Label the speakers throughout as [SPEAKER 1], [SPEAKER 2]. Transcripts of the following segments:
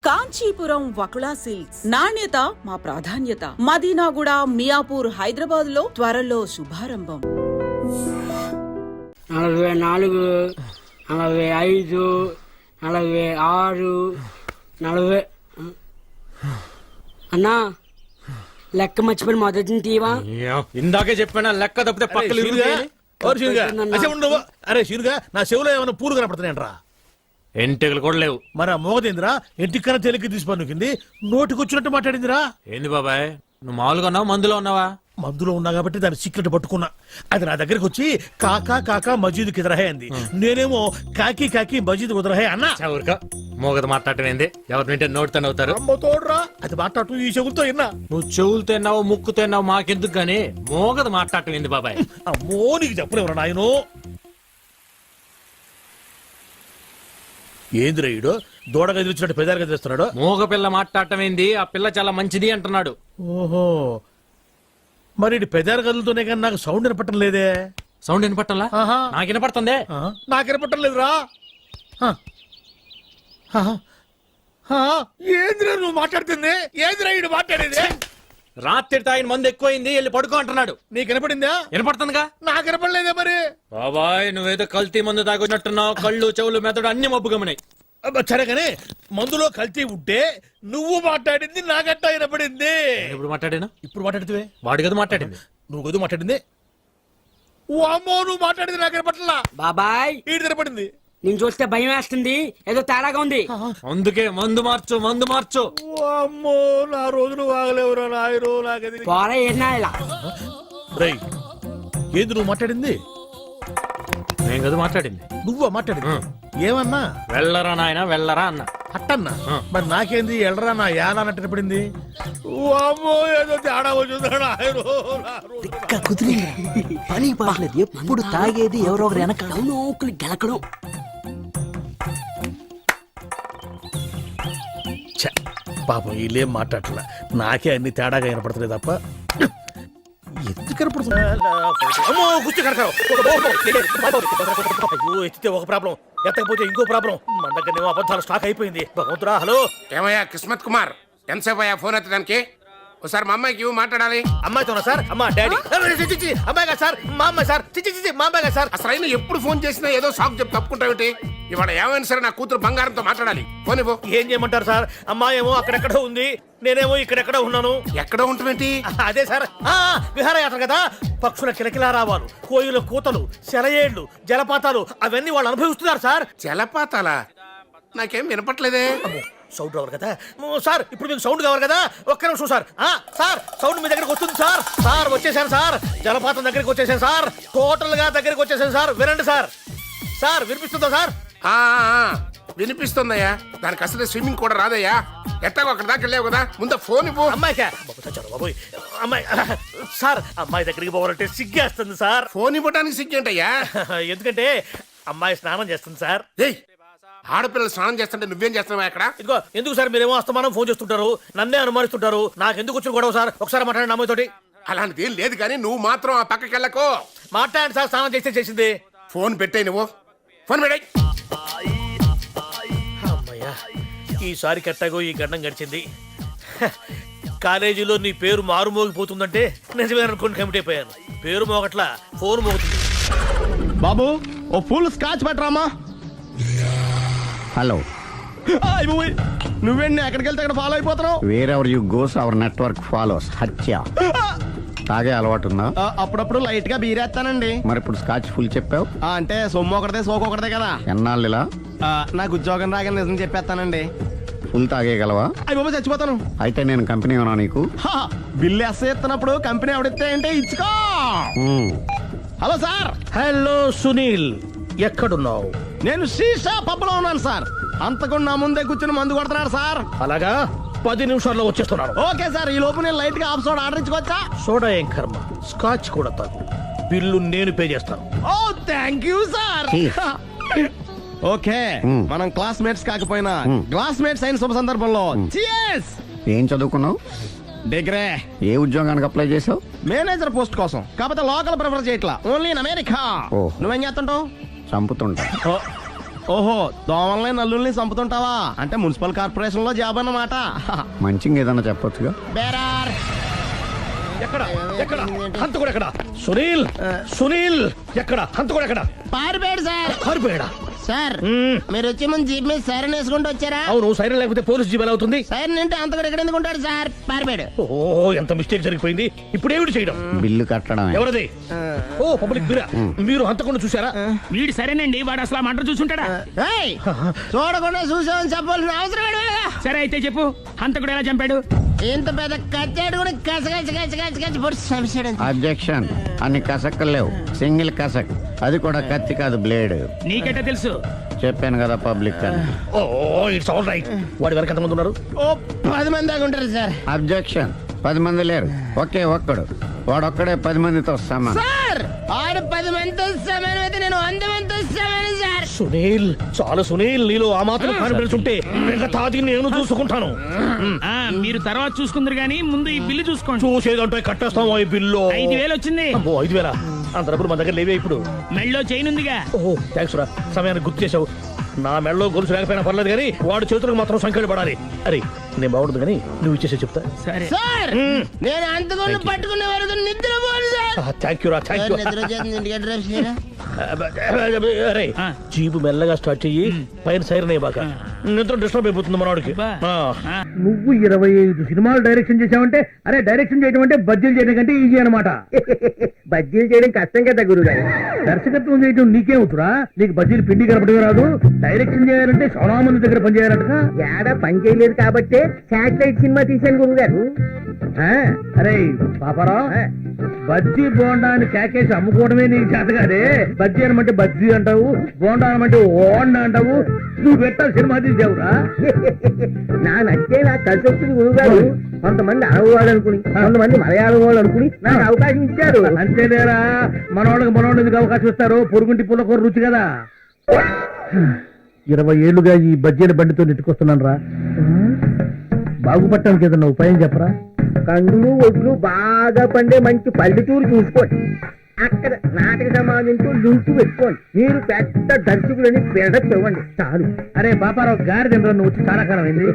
[SPEAKER 1] Kanchipuram Vakula silks, నాణ్యత మా ప్రాధాన్యత. మదీనాగూడ, మియాపూర్, హైదరాబాద్ లో త్వరలో శుభారంభం.
[SPEAKER 2] 44, 45, 46, 40. అన్నా లెక్క మర్చిపోయిన మొదటి తీవా.
[SPEAKER 3] ఇందాకే చెప్పాను లెక్క తప్పితే పక్కలు
[SPEAKER 4] అరే షీరుగా నా చెవులో ఏమైనా పూలు కనపడుతున్నాయంట్రా.
[SPEAKER 3] ఎంటికలు కూడా లేవు.
[SPEAKER 4] మరి ఆ మోగదేంద్రా ఎంటికన్నా తేలిక తీసి పన్నుకింది నోటికి వచ్చినట్టు మాట్లాడిందిరా.
[SPEAKER 3] ఏంది బాబాయ్ నువ్వు మామూలుగా ఉన్నావా మందులో ఉన్నావా?
[SPEAKER 4] మందులో ఉన్నా కాబట్టి దాని సీక్రెట్ పట్టుకున్నా. అది నా దగ్గరకు వచ్చి కాకా కాకా మజీద్ కిదరహే అంది. నేనేమో కాకి కాకి మజీద్ కుదరహే అన్నా.
[SPEAKER 3] ఊరిక మోగదు మాట్లాడటం ఏంది? ఎవరు వింటే నోటితో అవుతారు.
[SPEAKER 4] తోడ్రా అది మాట్లాడటం ఈ చెవులతో విన్నా.
[SPEAKER 3] నువ్వు చెవులతో ఎన్నావు ముక్కుతో ఎన్నావు మాకెందుకు గానీ మోగదు మాట్లాడటం ఏంది బాబాయ్?
[SPEAKER 4] అమ్మో నీకు చెప్పలేవరా నాయనో. ఏంది రైడు దూడ గదిలిచ్చినట్టు పెదాలు గదిలిస్తున్నాడు.
[SPEAKER 3] మోగ పిల్ల మాట్లాడటం ఏంది? ఆ పిల్ల చాలా మంచిది అంటున్నాడు.
[SPEAKER 4] ఓహో మరి పెదాలు గదులతోనే కానీ నాకు సౌండ్ వినపట్టం లేదే.
[SPEAKER 3] సౌండ్ వినపట్టంలా? నాకు వినపడుతుంది.
[SPEAKER 4] నాకు వినపట్టం లేదురా. ఏంద్రా నువ్వు మాట్లాడుతుంది? ఏంద్రా ఇడు మాట్లాడేది?
[SPEAKER 3] రాత్రి తాగిన మందు ఎక్కువైంది వెళ్ళి పడుకో అంటున్నాడు.
[SPEAKER 4] నీకు వినపడిందా?
[SPEAKER 3] వినపడుతుందిగా.
[SPEAKER 4] నాకు వినపడలేదే మరి.
[SPEAKER 3] బాబాయ్ నువ్వేదో కల్తీ మందు తాగున్నట్టున్నావు. కళ్ళు చెవులు మెదడు అన్ని మబ్బు గమనాయి.
[SPEAKER 4] సరే కానీ మందులో కల్తీ ఉంటే నువ్వు మాట్లాడింది నాగట్టా వినపడింది.
[SPEAKER 3] ఇప్పుడు మాట్లాడాను.
[SPEAKER 4] ఇప్పుడు మాట్లాడితే
[SPEAKER 3] వాడి గదు మాట్లాడింది.
[SPEAKER 4] నువ్వు గదు మాట్లాడింది. ఓ అమ్మో నువ్వు మాట్లాడింది నాకు వినపట్లా.
[SPEAKER 2] బాబాయ్
[SPEAKER 4] ఈడు వినపడింది.
[SPEAKER 2] నేను చూస్తే భయం వేస్తుంది, ఏదో తేడాగా ఉంది.
[SPEAKER 3] అందుకే మందు మార్చు మందు మార్చు.
[SPEAKER 4] అమ్మో నా రోజులు వాగలేవురా నాయరు. నాకది
[SPEAKER 2] పోరా ఏనా ఇలా
[SPEAKER 4] రై ఏంది నువ్వు మాట్లాడింది?
[SPEAKER 3] నేను కదా మాట్లాడింది.
[SPEAKER 4] నువ్వా మాట్లాడింది? ఏమన్నా?
[SPEAKER 3] వెళ్ళరా నాయన వెళ్ళరా అన్న.
[SPEAKER 4] అట్టన్నా మరి నాకేంది ఎల్లరా నా యానా అన్నట్టు పడింది. అమ్మో ఏదో తేడా వచ్చిందా
[SPEAKER 5] పని పాడలేదు. ఎప్పుడు తాగేది ఎవరో ఒకరు వెనక
[SPEAKER 2] నౌకలు గెలకడం.
[SPEAKER 4] పాపం వీళ్ళేం మాట్లాడట్లా. నాకే అన్ని తేడాగా వినపడతలేదు తప్ప ఎందుకు కనపడుతుంది? ఎత్తితే ఒక ప్రాబ్లం, ఎత్తకపోతే ఇంకో ప్రాబ్లం. మన దగ్గర అబద్ధాలు స్టాక్ అయిపోయింది. భగవంతురా. హలో
[SPEAKER 6] ఏమయ్యా కిస్మత్ కుమార్, ఎంతసేపు అయ్యా ఫోన్ ఎత్తడానికి? ఒకసారి మా అమ్మాయికి మాట్లాడాలి.
[SPEAKER 4] అమ్మాయితోనా సార్? అమ్మా డాడీ అమ్మాయి కదా సార్? మా అమ్మాయి సార్. మా అమ్మాయి కదా సార్?
[SPEAKER 6] అసలు అయినా ఎప్పుడు ఫోన్ చేసినా ఏదో సాకు చెప్పి తప్పుకుంటావుటి. ఇవాళ ఏమైనా సరే నా కూతురు బంగారంతో మాట్లాడాలి. ఫోన్ ఇవ్వు.
[SPEAKER 4] ఏం చేయమంటారు సార్? అమ్మాయి ఏమో అక్కడెక్కడో ఉంది, నేనేమో ఇక్కడెక్కడో ఉన్నాను.
[SPEAKER 6] ఎక్కడో ఉంటావేంటి?
[SPEAKER 4] అదే సార్ విహారయాత్ర కదా. పక్షుల కిలకిలా రావాలు, కోయిల కూతలు, సెలయేళ్లు, జలపాతాలు అవన్నీ వాళ్ళు అనుభవిస్తున్నారు సార్.
[SPEAKER 6] జలపాతాలా? నాకేం వినపట్లేదే.
[SPEAKER 4] సౌండ్ రావాలి కదా సార్. ఇప్పుడు మీకు సౌండ్ కావాలి కదా. ఒక్క నిమిషం సార్. సార్ సౌండ్ మీ దగ్గరకు వస్తుంది సార్. సార్ వచ్చేసాను సార్. జలపాతం దగ్గరికి వచ్చేసాను సార్. టోటల్ గా దగ్గరికి వచ్చేసాను సార్. వినండి సార్. సార్ వినిపిస్తుందా సార్?
[SPEAKER 6] వినిపిస్తుందయ్యా. దానికి అసలు స్విమ్మింగ్ కూడా రాదయ్యా. ఎట్టాగో అక్కడ దాకా వెళ్ళావు కదా, ముందు ఫోన్ ఇవ్వు.
[SPEAKER 4] అమ్మాయికా బాబోయ్ అమ్మాయి సార్. అమ్మాయి దగ్గరికి పోవాలంటే సిగ్గేస్తుంది సార్.
[SPEAKER 6] ఫోన్ ఇవ్వడానికి సిగ్గేంటయ్యా?
[SPEAKER 4] ఎందుకంటే అమ్మాయి స్నానం చేస్తుంది సార్.
[SPEAKER 6] ఆడపిల్లలు స్నానం చేస్తుంటే నువ్వేం చేస్తున్నావా అక్కడ?
[SPEAKER 4] ఇదిగో ఎందుకు సార్ మీరేమో అస్తమానం ఫోన్ చేస్తుంటారు, నన్నే అనుమానిస్తుంటారు. నాకెందుకు వచ్చిన గొడవ సార్? ఒకసారి మాట్లాడండి అమ్మాయితోటి.
[SPEAKER 6] అలాంటిది ఏం లేదు కానీ నువ్వు మాత్రం ఆ పక్కకి వెళ్ళకో.
[SPEAKER 4] మాట్లాడండి సార్. స్నానం చేస్తే చేసింది.
[SPEAKER 6] ఫోన్ పెట్టాయి నువ్వు. ఫోన్ పెట్టాయి.
[SPEAKER 4] అమ్మయ్యా ఈసారి కట్టాగో ఈ గండం గడిచింది. కాలేజీలో నీ పేరు మారు మోగిపోతుందంటే నిజమే అనుకుని కమిటీ అయిపోయాను. పేరు మోగట్లా, ఫోన్ మోగుతుంది.
[SPEAKER 7] బాబు ఓ ఫుల్ స్కాచ్ పట్టరామా.
[SPEAKER 5] హలో,
[SPEAKER 7] నువ్వేంటి ఎక్కడికి వెళ్తే అక్కడ ఫాలో అయిపోతున్నావు?
[SPEAKER 5] Wherever you goes our network follows. హత్య. తాగే అలవాటు ఉందా?
[SPEAKER 7] అప్పుడప్పుడు లైట్ గా బీరేస్తానండి.
[SPEAKER 5] మరి ఇప్పుడు స్కాచ్ ఫుల్ చెప్పావు
[SPEAKER 7] అంటే సొమ్ము ఒకటిదే సోకు ఒకటిదే కదా.
[SPEAKER 5] ఎన్నాళ్ళు ఇలా?
[SPEAKER 7] నాకు ఉద్యోగం రాగానే నిజం చెప్పేస్తానండి.
[SPEAKER 5] ఫుల్ తాగేయగలవా?
[SPEAKER 7] అయ్యి బాబు చచ్చిపోతాను.
[SPEAKER 5] అయితే నేను కంపెనీ ఉన్నా నీకు.
[SPEAKER 7] బిల్లు ఎత్తనప్పుడు కంపెనీ ఎవడితే అంటే ఇచ్చుకో. Hello sir.
[SPEAKER 4] హలో సునీల్, ఎక్కడున్నావు?
[SPEAKER 7] నేను శీషా పబ్లో ఉన్నాను సార్. అంతకుండా నా ముందే కూర్చుని మందు కొడుతున్నాడు సార్.
[SPEAKER 4] అలాగా, 10 నిమిషాల్లో వచ్చేస్తున్నాను.
[SPEAKER 7] Okay sir. ఈ లోపు నేను లైట్ గా హాఫ్ సోడా ఆర్డర్ ఇచ్చుకోవచ్చా?
[SPEAKER 4] సోడా ఏం కర్మ, స్కాచ్ కూడా తాగు. బిల్లు నేను పే చేస్తాను.
[SPEAKER 7] ఓ థ్యాంక్ యూ సార్. ఓకే మనం క్లాస్మేట్స్ కాకపోయినా క్లాస్మేట్స్ అయిన శుభ సందర్భంలో చియర్స్.
[SPEAKER 5] ఏం చదువుకున్నావు?
[SPEAKER 7] డిగ్రీ.
[SPEAKER 5] ఏ ఉద్యోగానికి అప్లై చేసావు?
[SPEAKER 7] మేనేజర్ పోస్ట్ కోసం. కాకపోతే లోకల్ ప్రిఫర్ చేయట్లా, ఓన్లీ ఇన్ అమెరికా. నువ్వేం చేస్తుంటావు?
[SPEAKER 5] చంపుతుంటా.
[SPEAKER 7] ఓహో దోమల్ని నల్లుల్ని చంపుతుంటావా అంటే మున్సిపల్ కార్పొరేషన్ లో జాబ్ అన్నమాట.
[SPEAKER 5] మంచిగా ఏదన్నా చెప్పొచ్చుగా.
[SPEAKER 7] బేరార్
[SPEAKER 4] ఎక్కడ ఎక్కడ హంతకుడు ఎక్కడ? సునీల్ సునీల్ ఎక్కడ హంతకుడు ఎక్కడ?
[SPEAKER 8] పారిపోయాడు సార్.
[SPEAKER 4] కారిపోయాడా?
[SPEAKER 8] సార్ మీరు వచ్చే ముందు జీప్ మీద సైరన్ వేసుకుంటూ వచ్చారా?
[SPEAKER 4] అవును, సైరన్ లేకపోతే పోలీస్ జీవన్ అవుతుంది.
[SPEAKER 8] సైరన్ అంటే అంత కూడా ఎక్కడ ఎందుకు ఉంటాడు సార్? పారిపోయాడు.
[SPEAKER 4] ఓ ఎంత మిస్టేక్ జరిగిపోయింది. ఇప్పుడు ఏమిటి చేయడం?
[SPEAKER 5] బిల్లు కట్టడం.
[SPEAKER 4] ఎవరది? ఓ పబ్లిక్ మీరా? మీరు హంతకుండా చూసారా?
[SPEAKER 2] వీడు సరేనండి, వాడు అసలు ఆ మంట చూసుంటాడా?
[SPEAKER 8] ఏయ్, చూడకుండా చూసామని చెప్పాల్సిన అవసరం ఏంటి?
[SPEAKER 2] సరే అయితే చెప్పు, హంతకుడు ఎలా చంపాడు?
[SPEAKER 8] ఇంత పెద్ద కచ్చాడు కూడా కచ్చ పొడి చంపేశాడు.
[SPEAKER 5] అబ్జెక్షన్. అన్ని కసక్కలు లేవు, సింగిల్ కసక్. అది కూడా కత్తి కాదు, బ్లేడ్.
[SPEAKER 2] నీకెట్టా తెలుసు?
[SPEAKER 5] చెప్పాను కదా పబ్లిక్ అని.
[SPEAKER 4] ఓ ఇట్స్ ఆల్ రైట్. వాడి వరకు ఎంతమంది ఉన్నారు?
[SPEAKER 8] ఓ 10 మంది దాకా ఉంటారు సార్.
[SPEAKER 5] అబ్జెక్షన్. 10 మంది లేరు, ఒకే ఒక్కడు. వాడొక్కడే 10 మందితో సమానం.
[SPEAKER 8] సార్ ఆడు 10 మందితో సమానం అయితే నేను 100 మందితో సమానం సార్.
[SPEAKER 4] సునీల్ చాలు సునీల్, నీలో ఆ మాత్రం కాన్ఫిడెన్స్ ఉంటే మిగతాది నేను చూసుకుంటాను.
[SPEAKER 2] మీరు తర్వాత చూసుకుందరు గానీ ముందు ఈ బిల్లు చూసుకోండి.
[SPEAKER 4] చూసేదంటే కట్టేస్తాం ఈ బిల్లు.
[SPEAKER 2] 5,000 వచ్చింది.
[SPEAKER 4] అమ్మో 5,000? అంత డబ్బులు మన దగ్గర లేవే ఇప్పుడు.
[SPEAKER 2] మెళ్ళో చైన్ ఉందిగా.
[SPEAKER 4] ఓహో థ్యాంక్స్ రా, సమయానికి గుర్తు చేసావు. నా మెడలో గొలుసు లేకపోయినా పర్లేదు కానీ వాడి చేతులకు మాత్రం సంఖ్యలు పడాలి. అరే నేను బాగుంటుంది కానీ నువ్వు ఇచ్చేసే చెప్తా.
[SPEAKER 2] సరే
[SPEAKER 8] సార్ నేను అంతకుండా పట్టుకునే వరకు నిద్రపోను సార్.
[SPEAKER 4] థ్యాంక్ యూ రా, థ్యాంక్ యూ.
[SPEAKER 8] నిద్ర వచ్చేస్తుంది, ఇంటికి డ్రైవ్ చేయరా?
[SPEAKER 4] అరే
[SPEAKER 2] ఆ.
[SPEAKER 4] జీపు మెల్లగా స్టార్ట్ చెయ్యి, పైన సైరన్ అయ్యాక నిద్ర డిస్టర్బ్ అయిపోతుంది మనవాడికి.
[SPEAKER 2] బా.
[SPEAKER 4] నువ్వు 25 సినిమాలు డైరెక్షన్ చేసావంటే, అరే డైరెక్షన్ చేయడం అంటే బజ్జీలు చేయడం కంటే ఈజీ అనమాట. బజ్జీలు చేయడం కష్టం కదా గురుగారు. దర్శకత్వం చేయడం నీకేమవుతురా? నీకు బజ్జీలు పిండి కలపడం రాదు. డైరెక్షన్ చేయాలంటే చాలా మంది దగ్గర పని చేయాలంట. ఏడా పని చేయలేదు కాబట్టి శాటిలైట్ సినిమా తీశాను గురుగారు. అరే పాపారావు, బజ్జీ బోండాన్ని కేకేసి అమ్ముకోవడమే నీకు చేత కాదే. బజ్జీ అనమంటే బజ్జీ అంటావు, బోండా అనమంటే ఓండా అంటావు. నువ్వు పెట్టా సినిమా తీసావురా. నా నచ్చే నాకు కలిసి వచ్చింది గురుగారు. కొంతమంది అరవ వాళ్ళు అనుకుని, కొంతమంది మలయాళం వాళ్ళు అనుకుని నాకు అవకాశం ఇచ్చారు. అంతేలేరా, మనవాళ్ళకి మనవాళ్ళు ఎందుకు అవకాశం ఇస్తారు? పొరుగుంటి పుల్లకూర రుచి కదా. 20 ఏళ్లుగా ఈ బజ్జీల బండితో నెట్టుకొస్తున్నాను రా. బాగుపడటానికి ఏదన్నా ఉపాయం చెప్పరా? కందులు ఒడ్లు బాగా పండే మంచి పల్లెటూరు చూసుకోండి. అక్కడ నాటక సమాజంతో లింకు పెట్టుకోండి. మీరు పెద్ద దర్శకులని బిల్డప్ ఇవ్వండి చాలు. అరే పాపారావు గారి తింటారు, నువ్వు వచ్చి చాలా కాలం అయింది.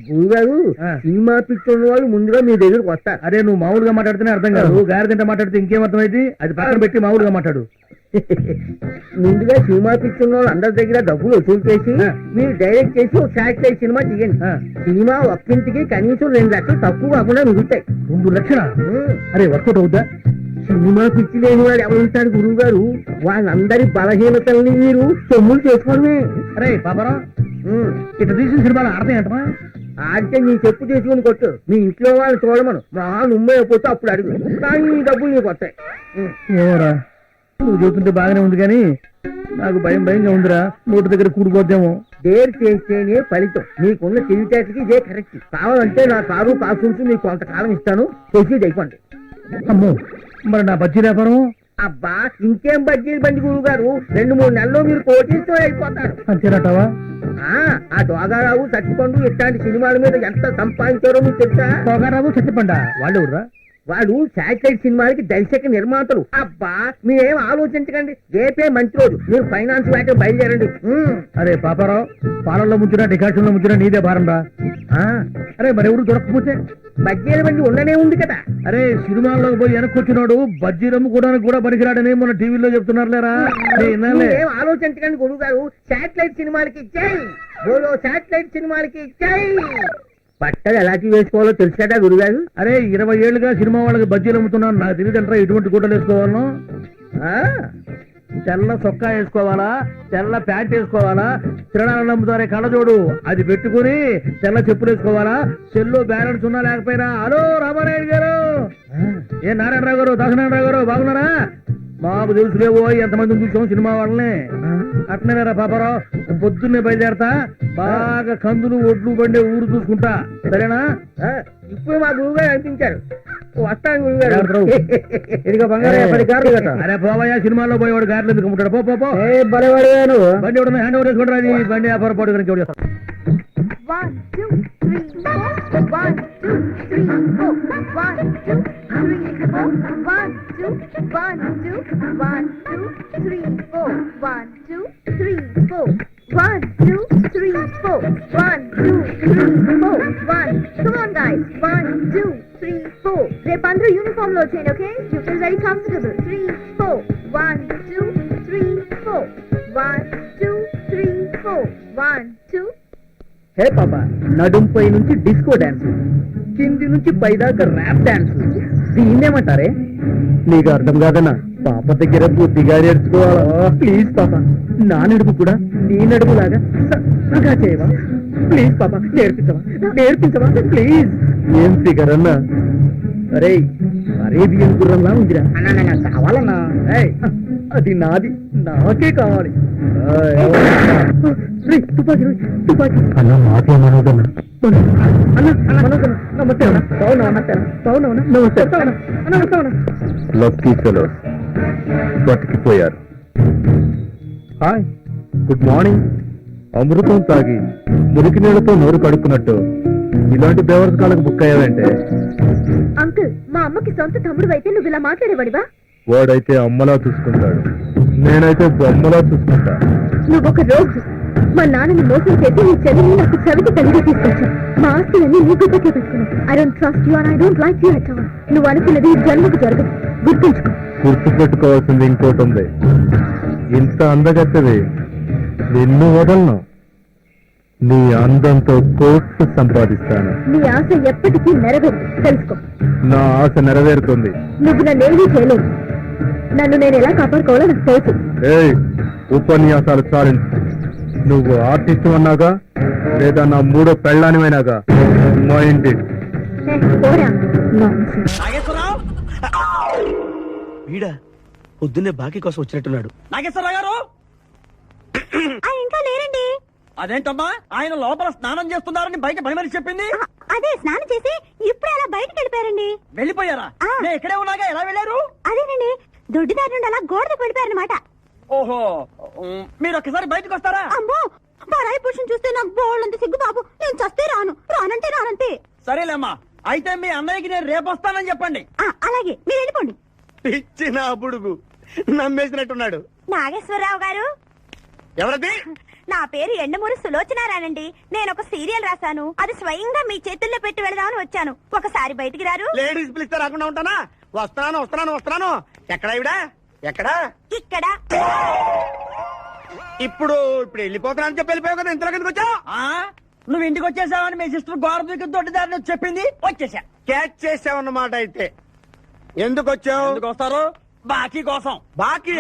[SPEAKER 4] గురుగారు సినిమా పిచ్చిన వాళ్ళు ముందుగా మీ దగ్గరకు వస్తారు. అరే నువ్వు మామూలుగా మాట్లాడితేనే అర్థం కాదు, గారి తింట మాట్లాడితే ఇంకేం అర్థమైంది? అది పక్కన పెట్టి మామూలుగా మాట్లాడు. ముందుగా సినిమా పిచ్చిన వాళ్ళు అందరి దగ్గర డబ్బులు వసూలు చేసి మీరు డైరెక్ట్ చేసి ఒక శాటిలైట్ సినిమా తీయండి. సినిమా ఒక్కింటికి కనీసం 2 లక్షలు తక్కువ కాకుండా మిగులుతాయి. 2 లక్షలా? అరే వర్కౌట్ అవుతా? సినిమా పిచ్చి లేని వాడు ఎవరుంటాడు గురువు గారు? వాళ్ళందరి బలహీనతల్ని మీరు సొమ్ములు చేసుకోవడమే. అరే పాపరా, ఇట్లా తీసిన సినిమాలు ఆడతాయంటమా? ఆడితే నీ చెప్పు చేసుకుని కొట్టు. మీ ఇంట్లో వాళ్ళు చూడమను. మా నుమ్మే అయిపోతే అప్పుడు అడుగు, కానీ ఈ డబ్బులు నీకు వస్తాయి. ఏమోరా, నువ్వు చూస్తుంటే బాగానే ఉంది కానీ నాకు భయంగా ఉందిరా. నోటి దగ్గర కూడిపోద్దేమో. డేర్ చేస్తేనే ఫలితం. నీకున్న తెలివితేటకి ఇదే కరెక్ట్. కావాలంటే నా కారు కాసుంటూ నీకు కొంతకాలం ఇస్తాను, ప్రొసీడ్ అయిపోండి. అమ్మో, మరి నా బజ్జీ వ్యాపారం? అబ్బా ఇంకేం బజ్జీలు బండి గురువు గారు, 2-3 నెలల్లో మీరు కోటీతో అయిపోతారు. అంతేనటావా? ఆ దోగారావు సత్తిపండు ఇట్లాంటి సినిమాల మీద ఎంత సంపాదించారో మీకు తెలుసా? దోగారావు సత్తిపండ వాళ్ళు ఎవరురా? వాడు శాటిలైట్ సినిమాలకి దర్శక నిర్మాతలు. అబ్బా మీరేం ఆలోచించకండి, రేపే మంచి రోజు, మీరు ఫైనాన్స్ వాటి బయలుదేరండి. అరే పాపారావు, పాలల్లో ముంచినా డికాషన్ లో ముంచినా నీదే భారం రా. అరే మరెవరు దొరకకపోతే? బజ్జీల బండి ఉండనే ఉంది కదా. అరే సినిమాల్లోకి పోయి వెనక్కి వచ్చినాడు బజ్జీ రమ్ముకోవడానికి కూడా పనికిరాడని మొన్న టీవీలో చెప్తున్నారు లేరా. ఏం ఆలోచించకండి గురువు గారు, శాటిలైట్ సినిమాలకి జై బోలో, శాటిలైట్ సినిమాలకి జై. బట్టలు ఎలాంటి వేసుకోవాలో తెలుసు కదా గురుగారు. అరే 20 ఏళ్లుగా సినిమా వాళ్ళకి బజ్జీలు అమ్ముతున్నాను, నాకు తెలియదంటారా ఎటువంటి గుడ్డలు వేసుకోవాలను? తెల్ల చొక్కా వేసుకోవాలా, తెల్ల ప్యాంట్ వేసుకోవాలా, తిరణాలను అమ్ముతారే కళ్ళజోడు అది పెట్టుకుని తెల్ల చెప్పులు వేసుకోవాలా, సెల్లో బ్యాలెన్స్ ఉన్నా లేకపోయినా. హలో రామారాయుడు గారు, ఏ నారాయణరావు గారు, దాసనారాయణరావు గారు బాగున్నారా? మాకు తెలుసులేవో ఎంతమందిని చూసాం సినిమా వాళ్ళని. అట్నేరా పాపారావు, పొద్దున్నే బయలుదేరతా, బాగా కందులు ఒడ్లు బండి ఊరు చూసుకుంటా, సరేనా? ఇప్పుడు మా గురువు గారు అనిపించారు, వస్తాను గురువు గారు. ఇదిగో బంగారు. అరే పోవయ్యా, సినిమాలో పోయేవాడు గారెలు ఎందుకు అమ్ముతాడు? పో బలేవాడు. బండి ఎవడన్నా హ్యాండ్ ఓవర్ వేసుకుంటారు. బండి వ్యాపార పాటు గురించి.
[SPEAKER 9] 1, 2, 3, 4 1, 2, 3, 4. 1, 2, 3, 4. 1, 2, 1, 2, 1, 2, 3, 4. 1, 2, 3, 4. 1, 2, 3, 4. 1, 2, 3, 4. 1. Come on, guys. 1, 2, 3, 4. రేపు అందరూ యూనిఫామ్ లో వచ్చేయండి, okay? You feel very comfortable. 3, 4. 1, 2, 3, 4. 1, 2, 3, 4. 1, 2.
[SPEAKER 10] హే పాప, నడుంపై నుంచి డిస్కో డాన్స్, కింది నుంచి పైదాకా ర్యాప్ డాన్స్, దీన్నేమంటారే? నీకు అర్థం కాదన్నా, పాప దగ్గర బుద్ధిగా నేర్చుకోవాలా? ప్లీజ్ పాప, నా నడుపు కూడా నీ నడుపులాగా సన్నగా చేయవా? ప్లీజ్ పాప, నేర్పించవా ప్లీజ్. ఏం ఫిగర్ అన్నా? అరే అరేబియన్ గుర్రంలా ఉందిరా. కావాలన్నా? అది నాది, నాకే కావాలి. తుపాకీ అన్న, మాకే మనోదన్నా. అన్న మనోదన్నా, నమస్తే అన్న. బాగున్నా? నమస్తే అన్న.
[SPEAKER 7] లక్కీ ఫెలోస్ బతికిపోయారు. Hi, good morning. అమృతం తాగి మురికి నీళ్లతో నోరు కడుక్కున్నట్టు ఇలాంటి బేవర్స్ కాళ్ళకు బుక్ అయ్యావంటే?
[SPEAKER 9] అంకుల్, మా అమ్మకి సొంత తమ్ముడు అయితే నువ్వు ఇలా మాట్లాడేవాడివా?
[SPEAKER 7] వాడైతే అమ్మలా చూసుకుంటాడు, నేనైతే బొమ్మలా చూసుకుంటా.
[SPEAKER 9] నువ్వొక రోగు. మా నాన్నని మోసం చేసి నీ చెల్లిని నాకు చవిటి తల్లిగా తీసుకొచ్చావు. మా ఆస్తులన్నీ నీ గుర్తుకే పెట్టుకున్నావు. I don't trust you and I don't like you at all. నువ్వు అనుకున్నది ఈ జన్మకు జరగదు, గుర్తుంచుకో.
[SPEAKER 7] గుర్తు పెట్టుకోవాల్సింది ఇంకోటి ఉంది. ఇంత అందగత్తది నిన్ను వదలను. నీ అందంతో కోట్లు సంపాదిస్తాను.
[SPEAKER 9] నీ ఆశ ఎప్పటికీ నెరవేరు, తెలుసుకో.
[SPEAKER 7] నా ఆశ నెరవేరుతుంది.
[SPEAKER 9] నువ్వు నన్నేమీ చేయలేవు. నన్ను నేను ఎలా కాపాడుకోవాలో నాకు తెలుసు.
[SPEAKER 7] ఏయ్, ఉపన్యాసాలు చాలించు. నువ్వు ఆర్టిస్ట్ అన్నాగా, లేదా నా మూడో పెళ్ళానివైనాగా మైండ్ ఇట్.
[SPEAKER 9] పోరా.
[SPEAKER 4] వీడా పొద్దున్నే బాకీ కోసం వచ్చినట్టున్నాడు.
[SPEAKER 2] నాగేశ్వరరావు గారు,
[SPEAKER 9] ఇంకా లేరండి.
[SPEAKER 2] అదేంటమ్మా, ఆయన లోపల స్నానం చేస్తున్నారని బయట పని మనిషి చెప్పింది.
[SPEAKER 9] అదే స్నానం చేసి ఇప్పుడు అలా బయటకు వెళ్ళిపోయారండి.
[SPEAKER 2] వెళ్ళిపోయారా? నేను ఇక్కడే ఉన్నాగా, ఎలా వెళ్ళారు?
[SPEAKER 9] అదేనండి, దొడ్డిదారి నుండి అలా గోడకు వెళ్ళిపోయారనమాట.
[SPEAKER 2] ఓహో, మీరు ఒక్కసారి బయటకు వస్తారా?
[SPEAKER 9] అమ్మో, పరాయి పురుషుని చూస్తే నాకు బోళ్ళంత సిగ్గు బాబు. నేను చస్తే రానంటే.
[SPEAKER 2] సరేలేమ్మా, అయితే మీ అన్నయ్యకి నేను రేపు వస్తానని చెప్పండి.
[SPEAKER 9] అలాగే, మీరు వెళ్ళిపోండి.
[SPEAKER 4] పిచ్చిన బుడుగు నమ్మేసినట్టున్నాడు.
[SPEAKER 9] నాగేశ్వరరావు గారు,
[SPEAKER 4] ఎవరది?
[SPEAKER 9] నా పేరు ఎండమూరి సులోచనారానండి. నేను ఒక సీరియల్ రాశాను. అది స్వయంగా మీ చేతుల్లో పెట్టి వెళదామని వచ్చాను. ఒకసారి బయటికి రారు?
[SPEAKER 4] లేడీస్ పిలిస్తే రాకుండా ఉంటానా? వస్తున్నాను. ఎక్కడ ఇవిడా? ఎక్కడా?
[SPEAKER 9] ఇక్కడ.
[SPEAKER 4] ఇప్పుడు వెళ్ళిపోతున్నాను చెప్పి వెళ్ళిపోయావు కదా, ఇంతలో కిందకి వచ్చా?
[SPEAKER 2] నువ్వు ఇంటికి వచ్చేసావని మీ సిస్టర్ గోడ దూకి దొడ్డిదారిని చెప్పింది, వచ్చేసా.
[SPEAKER 4] క్యాచ్ చేసావన్నమాట. అయితే ఎందుకు వచ్చావు?
[SPEAKER 2] ఎందుకు వస్తారు? బాకీ కోసం.
[SPEAKER 4] బాకీ?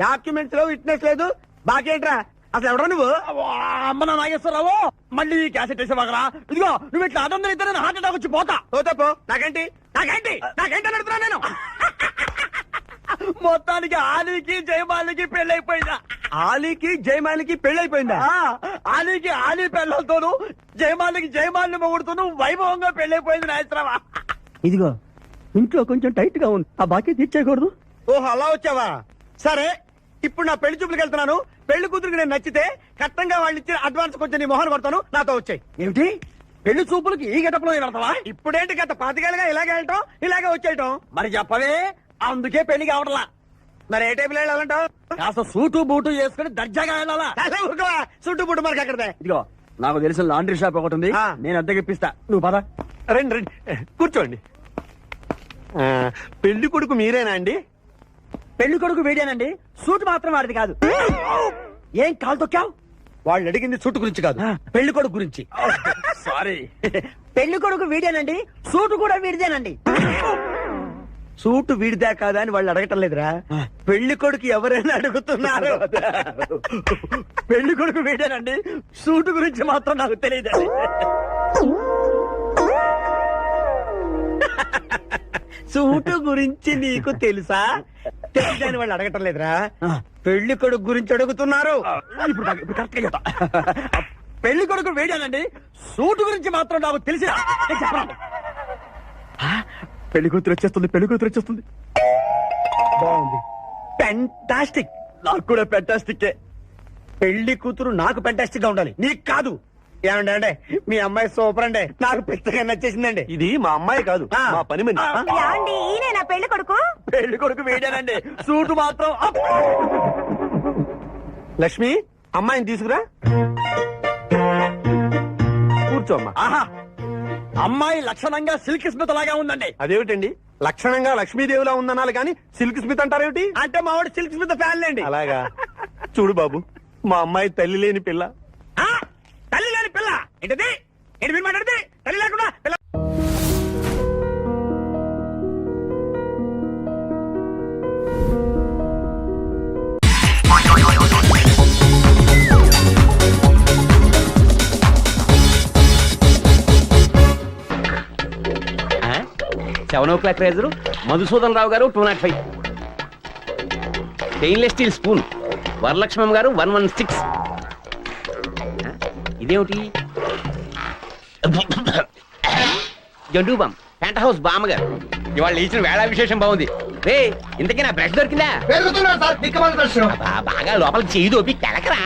[SPEAKER 4] డాక్యుమెంట్స్ లో విట్నెస్ లేదు, బాకీ ఏంట్రా? అసలు ఎవడా నువ్వు?
[SPEAKER 2] అమ్మ నా నాగేశ్వరరావు, మళ్ళీ క్యాసెట్ వేసేవాగరా? ఇదిగో, నువ్వు ఇట్లా అదం అయితే నేను హార్ట్ అటాక్ వచ్చి పోతా.
[SPEAKER 4] పోతాపో. నాకేంటి అడుగుతున్నా నేను?
[SPEAKER 2] మొత్తానికి ఆలీకి జయమాలికి పెళ్ళైపోయిందా?
[SPEAKER 4] ఆలీకి జయమాలికి పెళ్ళైపోయిందా?
[SPEAKER 2] ఆలీకి ఆలీ పెళ్ళతోను, జయమాలికి జయమాలిని మొగుడుతోను వైభవంగా పెళ్ళైపోయింది నాగేశ్వరరావా.
[SPEAKER 10] ఇదిగో, ఇంట్లో కొంచెం టైట్ గా ఉంది, ఆ బాకీ తీర్చేయకూడదు.
[SPEAKER 4] ఓహో, అలా వచ్చావా? సరే, ఇప్పుడు నా పెళ్లి చూపులకు వెళ్తున్నాను. పెళ్లి కూతురికి నేను నచ్చితే కట్టంగా వాళ్ళు ఇచ్చిన అడ్వాన్స్ కొంచెం నీ మొహన్ కొడతాను, నాతో వచ్చాయి.
[SPEAKER 2] ఏమిటి, పెళ్లి చూపులకి ఈ గెటప్లో వెళ్తావా?
[SPEAKER 4] ఇప్పుడేంటి గత 5 ఏళ్ళుగా ఇలాగే వెళ్ళటం, ఇలాగే వచ్చేయటం.
[SPEAKER 2] మరి చెప్పవే, అందుకే పెళ్లి కావట్లా.
[SPEAKER 4] మరి ఏ టైపులో వెళ్ళాలంటావు?
[SPEAKER 2] కాస్త సూటు బూటు వేసుకుని దర్జాగా వెళ్ళాలా?
[SPEAKER 4] చుట్టూ పుట్టు మనకి అక్కడదే.
[SPEAKER 2] ఇదిగో, నాకు తెలిసిన లాండ్రీ షాప్ ఒకటి ఉంది, నేను అద్దెకి ఇప్పిస్తా, నువ్వు పద.
[SPEAKER 4] రండి కూర్చోండి. పెళ్లి కొడుకు మీరేనా అండి?
[SPEAKER 2] పెళ్లి కొడుకు వీడేనండి, సూట్ మాత్రం వాడిది కాదు. ఏం కాలు తొక్కావు?
[SPEAKER 4] వాళ్ళు అడిగింది చుట్టు గురించి కాదు, పెళ్లి కొడుకు గురించి.
[SPEAKER 2] సారీ. పెళ్లి కొడుకు వీడేనండి, సూటు కూడా వీడిదేనండి.
[SPEAKER 4] సూటు వీడిదా కాదా అని వాళ్ళు అడగటం లేదురా, పెళ్లి కొడుకు ఎవరైనా అడుగుతున్నారు.
[SPEAKER 2] పెళ్లి కొడుకు వీడేనండి, సూటు గురించి మాత్రం నాకు తెలియదండి.
[SPEAKER 4] సూటు గురించి నీకు తెలుసా? తెలియదని వాళ్ళు అడగటం లేదురా, పెళ్లి కొడుకు గురించి అడుగుతున్నారు.
[SPEAKER 2] ఇప్పుడు కరెక్ట్ గా చెప్తా. పెళ్లి కొడుకు వీడేనండి, సూటు గురించి మాత్రం నాకు తెలిసి చెప్పండి. పెళ్లి కూతురు వచ్చేస్తుంది.
[SPEAKER 4] బాగుంది, పెంటాస్టిక్.
[SPEAKER 2] నాకు కూడా పెంటాస్టిక్.
[SPEAKER 4] పెళ్లి కూతురు నాకు పెంటాస్టిక్ గా ఉండాలి, నీకు కాదు.
[SPEAKER 2] ఏమండి అంటే మీ అమ్మాయి సూపర్ అండి, నాకు పిచ్చగా నచ్చేసిందండి.
[SPEAKER 11] ఇది మా అమ్మాయి కాదు, మా పని మనిషి.
[SPEAKER 9] ఈయన నా పెళ్లి కొడుకు.
[SPEAKER 2] పెళ్లి కొడుకు వేడానండి, సూటు మాత్రం అప్.
[SPEAKER 11] లక్ష్మి, అమ్మాయిని తీసుకురా. కూర్చో అమ్మా.
[SPEAKER 2] ఆహా, అమ్మాయి లక్షణంగా సిల్క్ స్మిత్ లాగా ఉందండి.
[SPEAKER 11] అదేమిటండి, లక్షణంగా లక్ష్మీదేవిలా ఉందనాలి కానీ సిల్క్ స్మిత్ అంటారేమిటి?
[SPEAKER 2] అంటే మా వాడు సిల్క్ స్మిత్ ఫ్యాన్ అండి.
[SPEAKER 11] అలాగా. చూడు బాబు, మా అమ్మాయి తల్లి లేని పిల్ల.
[SPEAKER 2] ఆ, తల్లి లేని పిల్ల ఏంటది? ఏంటి మీరు మాట్లాడితే తల్లి లేకుండా పిల్ల?
[SPEAKER 10] సెవెన్ ఓ క్లాక్ రేజరు మధుసూదన్ రావు గారు 205. స్టెయిన్లెస్ స్టీల్ స్పూన్ వరలక్ష్మం గారు 116. ఇదేమిటి? జండు బామ్ పెంట్ హౌస్ బామ్మ గారు. ఇవాళ ఇచ్చిన వేళ విశేషం బాగుంది. రే, ఇంతకీ నా బ్రష్ దొరికిందా? బాగా లోపలికి చేయి దోపి కెలకరా.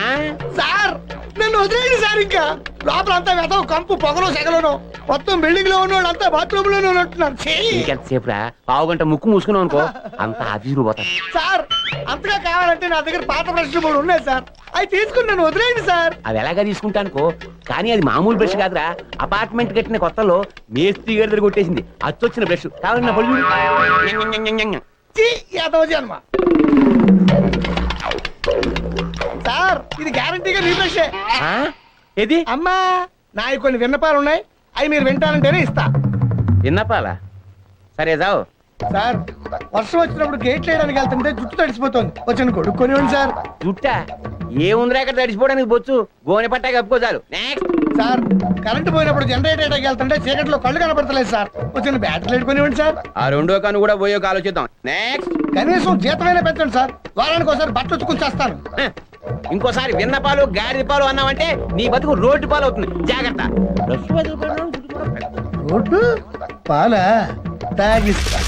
[SPEAKER 4] సార్ నన్ను వదిలేయండి సార్, ఇంకా లోపలంతా వెతవు కంపు పొగలు సెగలను మొత్తం బిల్డింగ్ లో ఉన్న అంతా బాత్రూమ్ లోనే ఉంటున్నారు.
[SPEAKER 10] ఇంకెంతసేపు రా, పావు గంట ముక్కు మూసుకున్నావు అనుకో అంత ఆఫీసులు పోతాను.
[SPEAKER 4] సార్ అంతగా కావాలంటే నా దగ్గర పాత బ్రష్లు కూడా ఉన్నాయి సార్, అవి తీసుకుని నన్ను వదిలేయండి సార్.
[SPEAKER 10] అది ఎలాగా తీసుకుంటానుకో, కానీ అది మామూలు బ్రష్ కాదురా. అపార్ట్మెంట్ కట్టిన కొత్తలో మేస్త్రి గారి దగ్గర కొట్టేసింది అచ్చొచ్చిన బ్రష్. కావాలన్నా పళ్ళు
[SPEAKER 4] జన్మ సార్, ఇది గ్యారంటీగా నీ బ్రషే.
[SPEAKER 10] ఏది?
[SPEAKER 4] అమ్మా, నాయి కొన్ని విన్నపాలు ఉన్నాయి, అవి మీరు వింటానంటేనే ఇస్తా.
[SPEAKER 10] విన్నపాలా? సరే జావు.
[SPEAKER 4] సార్, వర్షం వచ్చినప్పుడు గేట్లు వేయడానికి వెళ్తుంటే జుట్టు తడిసిపోతుంది, వచ్చిన కొడుక్కొనివ్వండి సార్.
[SPEAKER 10] జుట్టా? ఏముందిరా అక్కడ తడిసిపోవడానికి బొచ్చు, గోనె పట్టా కప్పుకో చాలు. నెక్స్ట్.
[SPEAKER 4] సార్, కరెంటు పోయినప్పుడు జనరేటర్ వేయడానికి వెళ్తుంటే చీకట్లో కళ్ళు కనపడతలేదు సార్, వచ్చిన బ్యాటరీ పెట్టుకునివ్వండి సార్.
[SPEAKER 10] ఆ రెండో కన్ను కూడా పోయో ఆలోచిద్దాం. నెక్స్ట్.
[SPEAKER 4] కనీసం జీతమైనా పెట్టండి సార్, వారానికి ఒకసారి బట్టలు ఉతుకుని చేస్తాను.
[SPEAKER 10] ఇంకోసారి విన్నపాలు గాడిద పాలు అన్నావంటే నీ బతుకు రోడ్డు పాలు అవుతుంది. జాగ్రత్త.
[SPEAKER 4] రోడ్డు పాలా తాగిస్తా.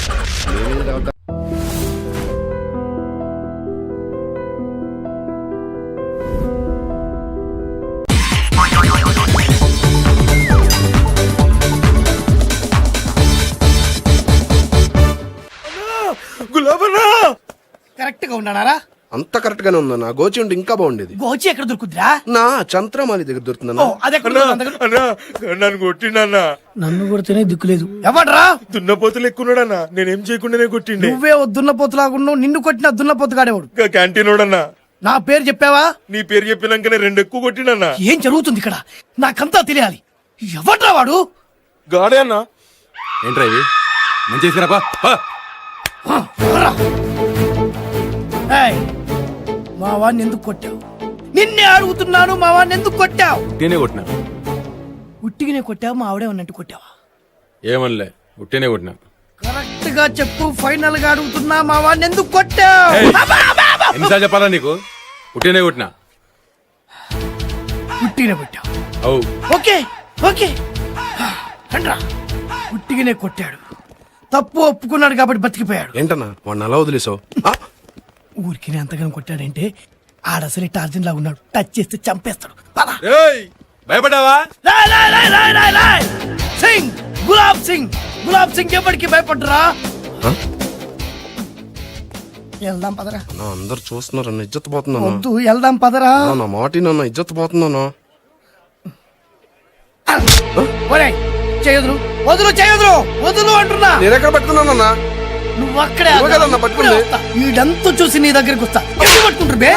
[SPEAKER 11] గులాబన్నా
[SPEAKER 4] కరెక్ట్ గా ఉన్నారా?
[SPEAKER 6] అంత కరెక్ట్ గానే ఉందన్న. గోచి ఉంటే ఇంకా బాగుండేది.
[SPEAKER 4] గోచి ఎక్కడ దొరుకుద్రా?
[SPEAKER 6] నా చంద్రమాలి దగ్గర దొరుకుతుందన్న.
[SPEAKER 11] నన్ను కొట్టిండన్నా.
[SPEAKER 4] నన్ను కొడితేనే దిక్కులేదు. ఎవడ్రా?
[SPEAKER 11] దున్నపోతులు ఎక్కున్నాడన్నా, నేనేం చేయకుండానే కొట్టిండే.
[SPEAKER 4] నువ్వే దున్నపోతులాగున్నావు, నిన్ను కొట్టిన దున్నపోతు కాడేవాడు.
[SPEAKER 11] క్యాంటీన్ ఓడన్నా.
[SPEAKER 4] నా పేరు చెప్పావా?
[SPEAKER 11] నీ పేరు చెప్పినాకనే 2 ఎక్కువ కొట్టినన్నా.
[SPEAKER 4] ఏం జరుగుతుంది ఇక్కడ నాకంతా తెలియాలి. ఎవడ్రా వాడు?
[SPEAKER 11] గాడే అన్నా. ఏంట్రా ఇది? మంచి చేసుకురాపా.
[SPEAKER 4] మా వాడిని ఎందుకు కొట్టావు? నిన్నే అడుగుతున్నాను, మా వాడిని ఎందుకు కొట్టావు?
[SPEAKER 11] ఉట్టినే కొట్టినా.
[SPEAKER 4] ఉట్టిగానే కొట్టావు, మా ఆవిడే ఉన్నట్టు కొట్టావా?
[SPEAKER 11] ఏమనలే, ఉట్టినే కొట్టినా.
[SPEAKER 4] కరెక్ట్ గా చెప్పు, ఫైనల్ గా అడుగుతున్నా, మా వాడిని ఎందుకు కొట్టావు?
[SPEAKER 11] ఎన్నిసార్లు చెప్పాలా నీకు? ఉట్టినే కొట్టినా.
[SPEAKER 4] ఉట్టిగానే కొట్టావు.
[SPEAKER 11] అవు.
[SPEAKER 4] ఓకే ఓకే రండ్రా. ఉట్టిగానే కొట్టాడు, తప్పు ఒప్పుకున్నాడు కాబట్టి బతికిపోయాడు.
[SPEAKER 6] ఏంటన్నా వాడిని అలా వదిలేసావు?
[SPEAKER 4] ఊరికి అంతగానో కొట్టాడంటే ఆడసలే టార్జన్ లాగా ఉన్నాడు, టచ్ చేస్తే చంపేస్తాడు.
[SPEAKER 11] భయపడ్డావా?
[SPEAKER 4] సింగ్, గులాబ్ సింగ్, గులాబ్ సింగ్ ఎప్పటికీ భయపడ్డరా? వెళ్దాం పదరా.
[SPEAKER 6] అందరు చూస్తున్నారు, ఇజ్జత్ పోతున్నాను.
[SPEAKER 4] వద్దు, వెళ్దాం పదరా.
[SPEAKER 6] నా మాట నన్ను ఇజ్జత్ పోతున్నాను.
[SPEAKER 4] చేయదురు, వదులు, చేయదురు, వదులు అంటున్నా.
[SPEAKER 6] నేను ఎక్కడ పట్టుకున్నానన్నా?
[SPEAKER 4] నువ్వు అక్కడే
[SPEAKER 6] పట్టుకుంది.
[SPEAKER 4] వీడంతా చూసి నీ దగ్గరికి వస్తా. ఎందుకు పట్టుకుంటారు బే?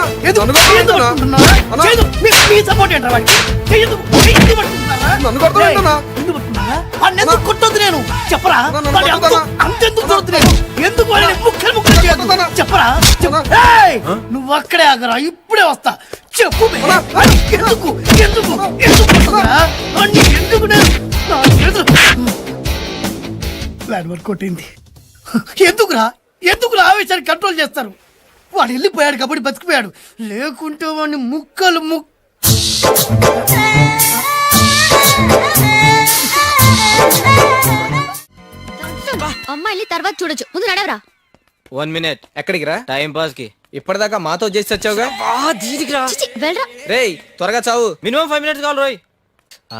[SPEAKER 4] సపోర్ట్ ఏంట్రా వాడికి? కొట్టొద్దు నేను చెప్పరా? అంతెందుకు దొరుకుతున్నాను? ఎందుకు ముక్కలు ముక్కలు చేయొద్దు చెప్పరా? నువ్వు అక్కడే ఆగరా, ఇప్పుడే వస్తా. చెప్పు ఎందుకు ఎందుకు ఎందుకు ఎందుకు ప్లాన్ వర్క్ కొట్టింది. ఎందుకురా ఎందుకురా ఆవేశాన్ని కంట్రోల్ చేస్తారు? వాడు వెళ్ళిపోయాడు కాబట్టి బతికిపోయాడు, లేకుంటే వాడిని ముక్కలు
[SPEAKER 9] అమ్మాయిని తర్వాత చూడొచ్చు, ముందు నడవరా.
[SPEAKER 3] 1 minute. ఎక్కడికి రా? టైం పాస్ కి. ఇప్పటిదాకా మాతో చేసి వచ్చావుగా.
[SPEAKER 9] వెళ్ళరా.
[SPEAKER 3] రేయ్ త్వరగా చావు, మినిమం 5 minutes కావాలి రోయ్.
[SPEAKER 8] సార్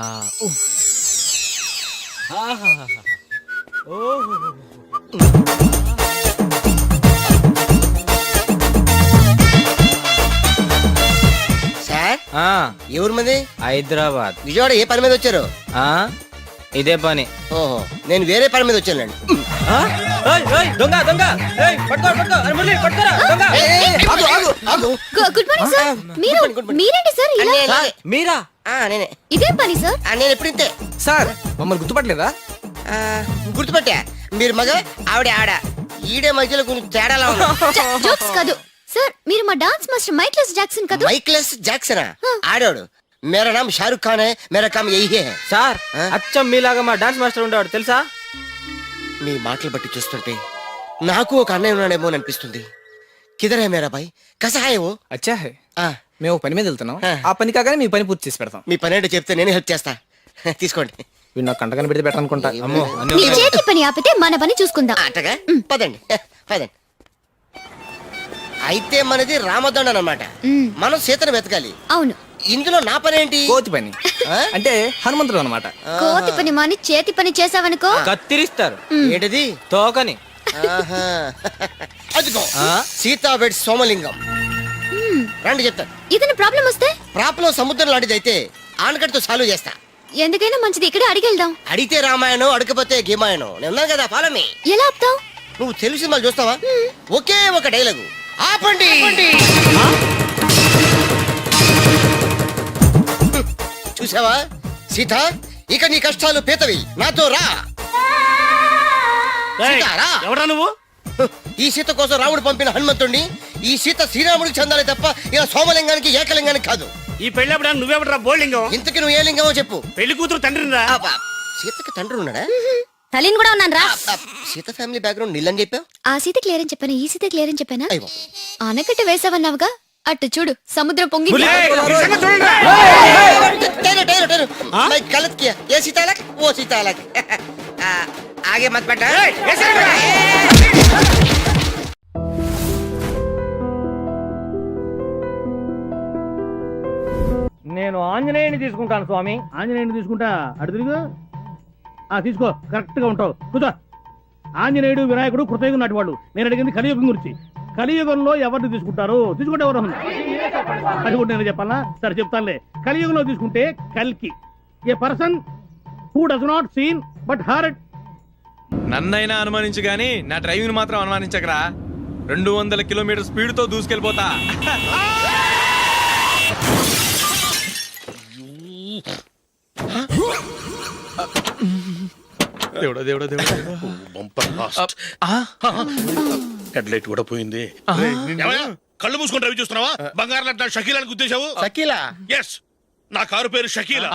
[SPEAKER 8] ఎవరు మంది?
[SPEAKER 10] హైదరాబాద్.
[SPEAKER 8] విజయవాడ ఏ పని మీద వచ్చారు?
[SPEAKER 10] ఇదే పని.
[SPEAKER 8] ఓహో, నేను వేరే పని మీద వచ్చానండి.
[SPEAKER 10] దొంగ దొంగ
[SPEAKER 9] గుడ్ మార్నింగ్ సార్. మీరేంటి సార్ ఇలా?
[SPEAKER 10] మీరా?
[SPEAKER 8] నేనే.
[SPEAKER 9] ఇదే పని సార్?
[SPEAKER 8] నేను ఎప్పుడు ఇంతే
[SPEAKER 10] సార్ మమ్మల్ని గుర్తుపట్టలేదా?
[SPEAKER 8] గుర్తుపట్టా. మీరు మగ, ఆవిడ ఆడ. ఈడే మధ్యలో కొంచెం తేడాలా ఉన్నా.
[SPEAKER 9] జోక్స్ కాదు సార్. మీరు మా డాన్స్ మాస్టర్ మైక్లెస్ జాక్సన్ కదా?
[SPEAKER 8] మైక్లెస్ జాక్సనా? ఆడాడు. మేరా నామ్ షారుఖ్ ఖాన్ హై, మేరా కామ్ యహీ హై.
[SPEAKER 10] సార్ అచ్చం మీలాగా మా డాన్స్ మాస్టర్ ఉండేవాడు తెలుసా?
[SPEAKER 8] మీ మాటలు బట్టి చూస్తుంటే నాకు ఒక అన్నయ్య ఉన్నాడేమో అని అనిపిస్తుంది. కిదర్ హై మేరా భాయ్, కసా హై వో?
[SPEAKER 10] అచ్చా హై. మేము పని మీద వెళ్తున్నాం. ఆ పని కాగానే మీ పని పూర్తి చేసి పెడతాం.
[SPEAKER 8] మీ పని ఏంటో చెప్తే నేనే హెల్ప్ చేస్తా. తీసుకోండి.
[SPEAKER 10] వీడు నాకు కంటకని పెడితే బెటర్ అనుకుంటా. అమ్మో
[SPEAKER 9] నీ చేతి పని ఆపితే మన పని చూసుకుందాం.
[SPEAKER 8] అట్టగా పదండి పదండి. అయితే మనది రామదండ అన్నమాట. మనం సీతను వెతకాలి.
[SPEAKER 9] అవును.
[SPEAKER 8] ఇందులో నా పని ఏంటి?
[SPEAKER 10] కోతి పని అంటే హనుమంతుడు అనమాట.
[SPEAKER 9] కోతి పని మాని చేతి పని చేసావనుకో
[SPEAKER 10] కత్తిరిస్తారు.
[SPEAKER 8] ఏంటిది?
[SPEAKER 10] తోకని.
[SPEAKER 8] అదిగో సీతా వెడ్ సోమలింగం. రండి చెప్తాను.
[SPEAKER 9] ఏదైనా ప్రాబ్లం వస్తే?
[SPEAKER 8] ప్రాబ్లం సముద్రం లాంటిది అయితే ఆనకటితో సాల్వ్ చేస్తా.
[SPEAKER 9] ఎందుకైనా మంచిది ఇక్కడే అడిగెళ్దాం.
[SPEAKER 8] అడిగితే రామాయణం, అడగపోతే గీమాయణం. నేను ఉన్నాను కదా, ఫాలో మీ.
[SPEAKER 9] ఎలా ఆపుతావు?
[SPEAKER 8] నువ్వు తెలుగు సినిమాలు చూస్తావా? ఒకే ఒక డైలాగు, ఆపండి. చూసావా సీత, ఇక నీ కష్టాలు పేతవి. నాతో రా. సీత, రా.
[SPEAKER 4] ఎవడా నువ్వు?
[SPEAKER 8] ఈ సీత కోసం రాముడు పంపిన హనుమంతుడిని. ఈ సీత శ్రీరాముడికి చెందాలి తప్ప ఇలా సోమలింగానికి ఏకలింగానికి కాదు.
[SPEAKER 4] ఈ పెళ్ళప్పుడు నువ్వెవడరా బోల్డింగం?
[SPEAKER 8] ఇంతకి నువ్వు ఏ లింగమో చెప్పు.
[SPEAKER 4] పెళ్లి కూతురు తండ్రిరా?
[SPEAKER 8] సీతకి తండ్రి ఉన్నాడా?
[SPEAKER 9] తల్లిని కూడా ఉన్నాను రా.
[SPEAKER 8] సీత ఫ్యామిలీ బ్యాక్గ్రౌండ్ నీళ్ళని చెప్పావు.
[SPEAKER 9] ఆ సీత క్లియర్ అని చెప్పాను, ఈ సీత క్లియర్ అని చెప్పానా?
[SPEAKER 8] అయ్యో.
[SPEAKER 9] ఆనకట్ట వేసావన్నావుగా, అటు చూడు సముద్రం పొంగి.
[SPEAKER 8] मैं गलत किया. ये सीता अलग, वो सीता अलग. आगे मत बैठा.
[SPEAKER 4] నేను ఆంజనేయుని తీసుకుంటాను స్వామి. ఆంజనేయుని తీసుకుంటా. అటు తిరుగు. తీసుకో, కరెక్ట్ గా ఉంటావు. కూర్చో. ఆంజనేయుడు వినాయకుడు కృతయుగం నాటి వాళ్ళు. నేను అడిగింది కలియుగం గురించి. కలియుగంలో ఎవరిని తీసుకుంటారు? తీసుకుంటే ఎవరు? అది కూడా నేను చెప్పాలా? సరే చెప్తానులే. కలియుగంలో తీసుకుంటే కల్కి. A person who does not seen but heard.
[SPEAKER 3] నన్నైనా అనుమానించు గాని నా డ్రైవింగ్ మాత్రం అనుమానించకరా. 200 కిలోమీటర్ స్పీడ్ తో దూసుకెళ్ళిపోతా. దేవుడా దేవుడా దేవుడా.
[SPEAKER 6] హెడ్ లైట్ కూడా పోయింది. కళ్ళు మూసుకొని రవి చూస్తున్నావా? బంగారం లాంటి షకీలాని గుద్దేశావు.
[SPEAKER 2] షకీలా?
[SPEAKER 6] ఎస్, నా కారు పేరు Shakeela.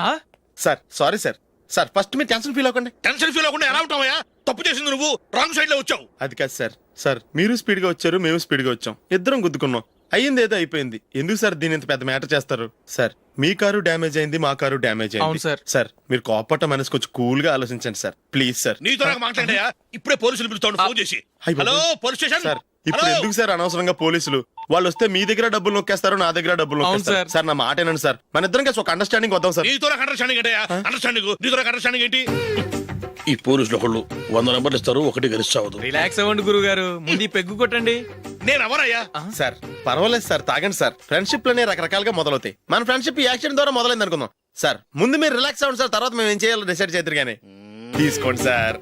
[SPEAKER 2] Sir sorry sir. Sir first మీరు టెన్షన్ ఫీల్ అవ్వకండి.
[SPEAKER 6] టెన్షన్ ఫీల్ అవ్వకుండా ఎలా ఉంటావయ్యా? తప్పు చేసింది నువ్వు. రాంగ్ సైడ్ లో వచ్చావు.
[SPEAKER 2] అది కాదు సార్. సార్ మీరు స్పీడ్ గా వచ్చారు, మేము స్పీడ్ గా వచ్చాం. ఇద్దరం గుద్దుకున్నాం. అయ్యింది ఏదో అయిపోయింది. ఎందుకు సార్ దీని ఇంత పెద్ద మ్యాటర్ చేస్తారు? సార్ మీ కారు డ్యామేజ్ అయింది, మా కారు డ్యామేజ్ అయింది. సార్ మీరు కోపట్ట మనసు కొంచెం కూల్ గా ఆలోచించండి సార్, ప్లీజ్ సార్.
[SPEAKER 6] నీతో నాకు మాట్లాడాయా? ఇప్పుడే పోలీసులు పిలుస్తాను, ఫోన్ చేసి. Hello police station.
[SPEAKER 2] సార్ ఇప్పుడు ఎందుకు సార్ అనవసరంగా పోలీసులు? వాళ్ళు వస్తే మీ దగ్గర డబ్బులు నొక్కేస్తారు, నా దగ్గర డబ్బులు నొక్కేస్తారు. సార్ నా మాట ఏనండి సార్. మన ఇద్దరం కలిసి ఒక అండర్స్టాండింగ్ వద్దాం సార్.
[SPEAKER 6] నీతో నాకు అండర్స్టాండింగ్ ఏంటయ్యా? అండర్స్టాండింగ్ నీతో నాకు అండర్స్టాండింగ్ ఏంటి? ఈ పోలీసులు ఒకళ్ళు 100 నెంబర్లు ఇస్తారు, ఒకటి గెలిచావదు.
[SPEAKER 3] రిలాక్స్ అవ్వండి గురువు గారు, ముందు ఈ పెగ్గు కొట్టండి.
[SPEAKER 6] నేను ఎవరయ్యా?
[SPEAKER 2] సార్ పర్వాలేదు సార్, తాగండి సార్. ఫ్రెండ్షిప్ లోనే రకరకాలుగా మొదలవుతాయి. మన ఫ్రెండ్షిప్ ఈ యాక్సిడెంట్ ద్వారా మొదలైంది అనుకుందాం. సార్ ముందు మీరు రిలాక్స్ అవ్వండి సార్, తర్వాత మేము ఏం చేయాలో డిసైడ్ చేద్దరు కానీ. తీసుకోండి సార్.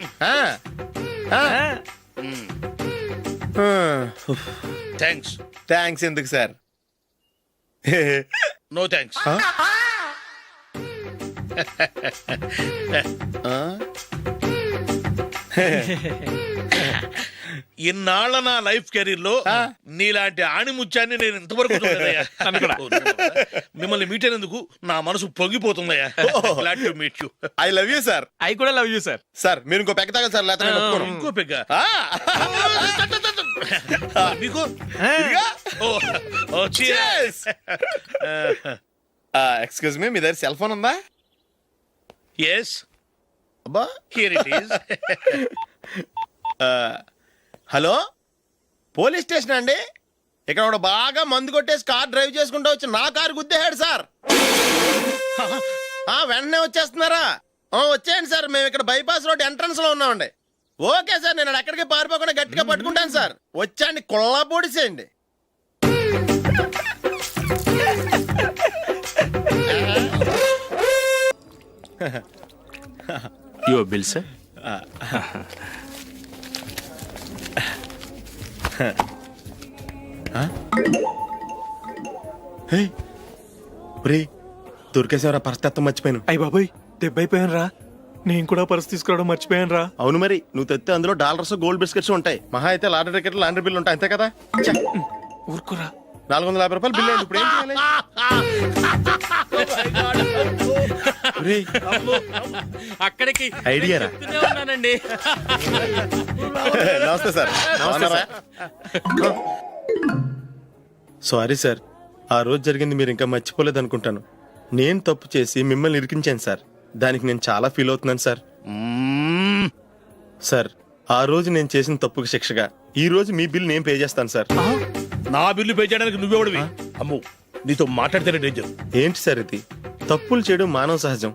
[SPEAKER 6] థ్యాంక్స్.
[SPEAKER 2] థ్యాంక్స్ ఎందుకు సార్?
[SPEAKER 6] No thanks. ఇన్నాళ్ళ నా లైఫ్ కెరీర్ లో నీలాంటి ఆణిముత్యాన్ని నేను ఇంతవరకు చూడలేదయ్యా. మిమ్మల్ని మీట్ అయినందుకు నా మనసు పొంగిపోతుందయ్యా. Glad to meet you.
[SPEAKER 2] I love you sir.
[SPEAKER 3] I కూడా లవ్ యూ సార్.
[SPEAKER 2] సార్ మీరు ఇంకో పెక్క తాగండి సార్, లేకపోతే నేను ఒప్పుకోను.
[SPEAKER 6] ఇంకో పెగ్గ మీకు?
[SPEAKER 2] ఎక్స్క్యూజ్ మీ, మీ దగ్గర సెల్ ఫోన్ ఉందా?
[SPEAKER 6] ఎస్,
[SPEAKER 2] అబ్బా
[SPEAKER 6] here it is.
[SPEAKER 2] Hello, police station అండి. ఇక్కడ ఒకడు బాగా మందు కొట్టేసి కార్ డ్రైవ్ చేసుకుంటూ వచ్చి నా కారు గుద్దేశాడు సార్. వెంటనే వచ్చేస్తున్నారా? వచ్చేయండి సార్, మేము ఇక్కడ బైపాస్ రోడ్ ఎంట్రన్స్ లో ఉన్నామండి. ఓకే సార్, నేను ఎక్కడికి పారిపోకుండా గట్టిగా పట్టుకుంటాను సార్. వచ్చాండి, కుళ్ళ పొడిసేయండి.
[SPEAKER 12] Your bill sir.
[SPEAKER 2] దొరికేసేవరా, పరిస్థితి మర్చిపోయాను.
[SPEAKER 3] అయ్య బాబాయ్, దెబ్బైపోయాను రా. నేను కూడా పర్స్ తీసుకురావడం మర్చిపోయాను రా.
[SPEAKER 2] అవును మరి, నువ్వు తెస్తే అందులో డాలర్స్ గోల్డ్ బిస్కెట్స్ ఉంటాయి. మహా అయితే లాటరీ టికెట్ లాండ్రీ బిల్లు ఉంటాయి, అంతే కదా.
[SPEAKER 3] ఊరుకురా.
[SPEAKER 2] 450 రూపాయలు బిల్లు అండి. ఇప్పుడు ఏం చేయాలి? ఒరేయ్,
[SPEAKER 3] అక్కడికి
[SPEAKER 2] ఐడియా రా.
[SPEAKER 3] ఉన్నానండి.
[SPEAKER 2] నమస్తే సార్. సారీ సార్, ఆ రోజు జరిగింది మీరు ఇంకా మర్చిపోలేదు అనుకుంటాను. నేను తప్పు చేసి మిమ్మల్ని ఇరికించాను సార్. దానికి నేను చాలా ఫీల్ అవుతున్నాను సార్. సార్, ఆ రోజు నేను చేసిన తప్పుకి శిక్షగా ఈ రోజు మీ బిల్ నేను పే చేస్తాను సార్.
[SPEAKER 6] నా బిల్లు పే చేయడానికి నువ్వెవడివి? అమ్మో, నీతో మాట్లాడితేనే డేంజర్.
[SPEAKER 2] ఏంటి సార్ ఇది? తప్పులు చేయడం మానవ సహజం.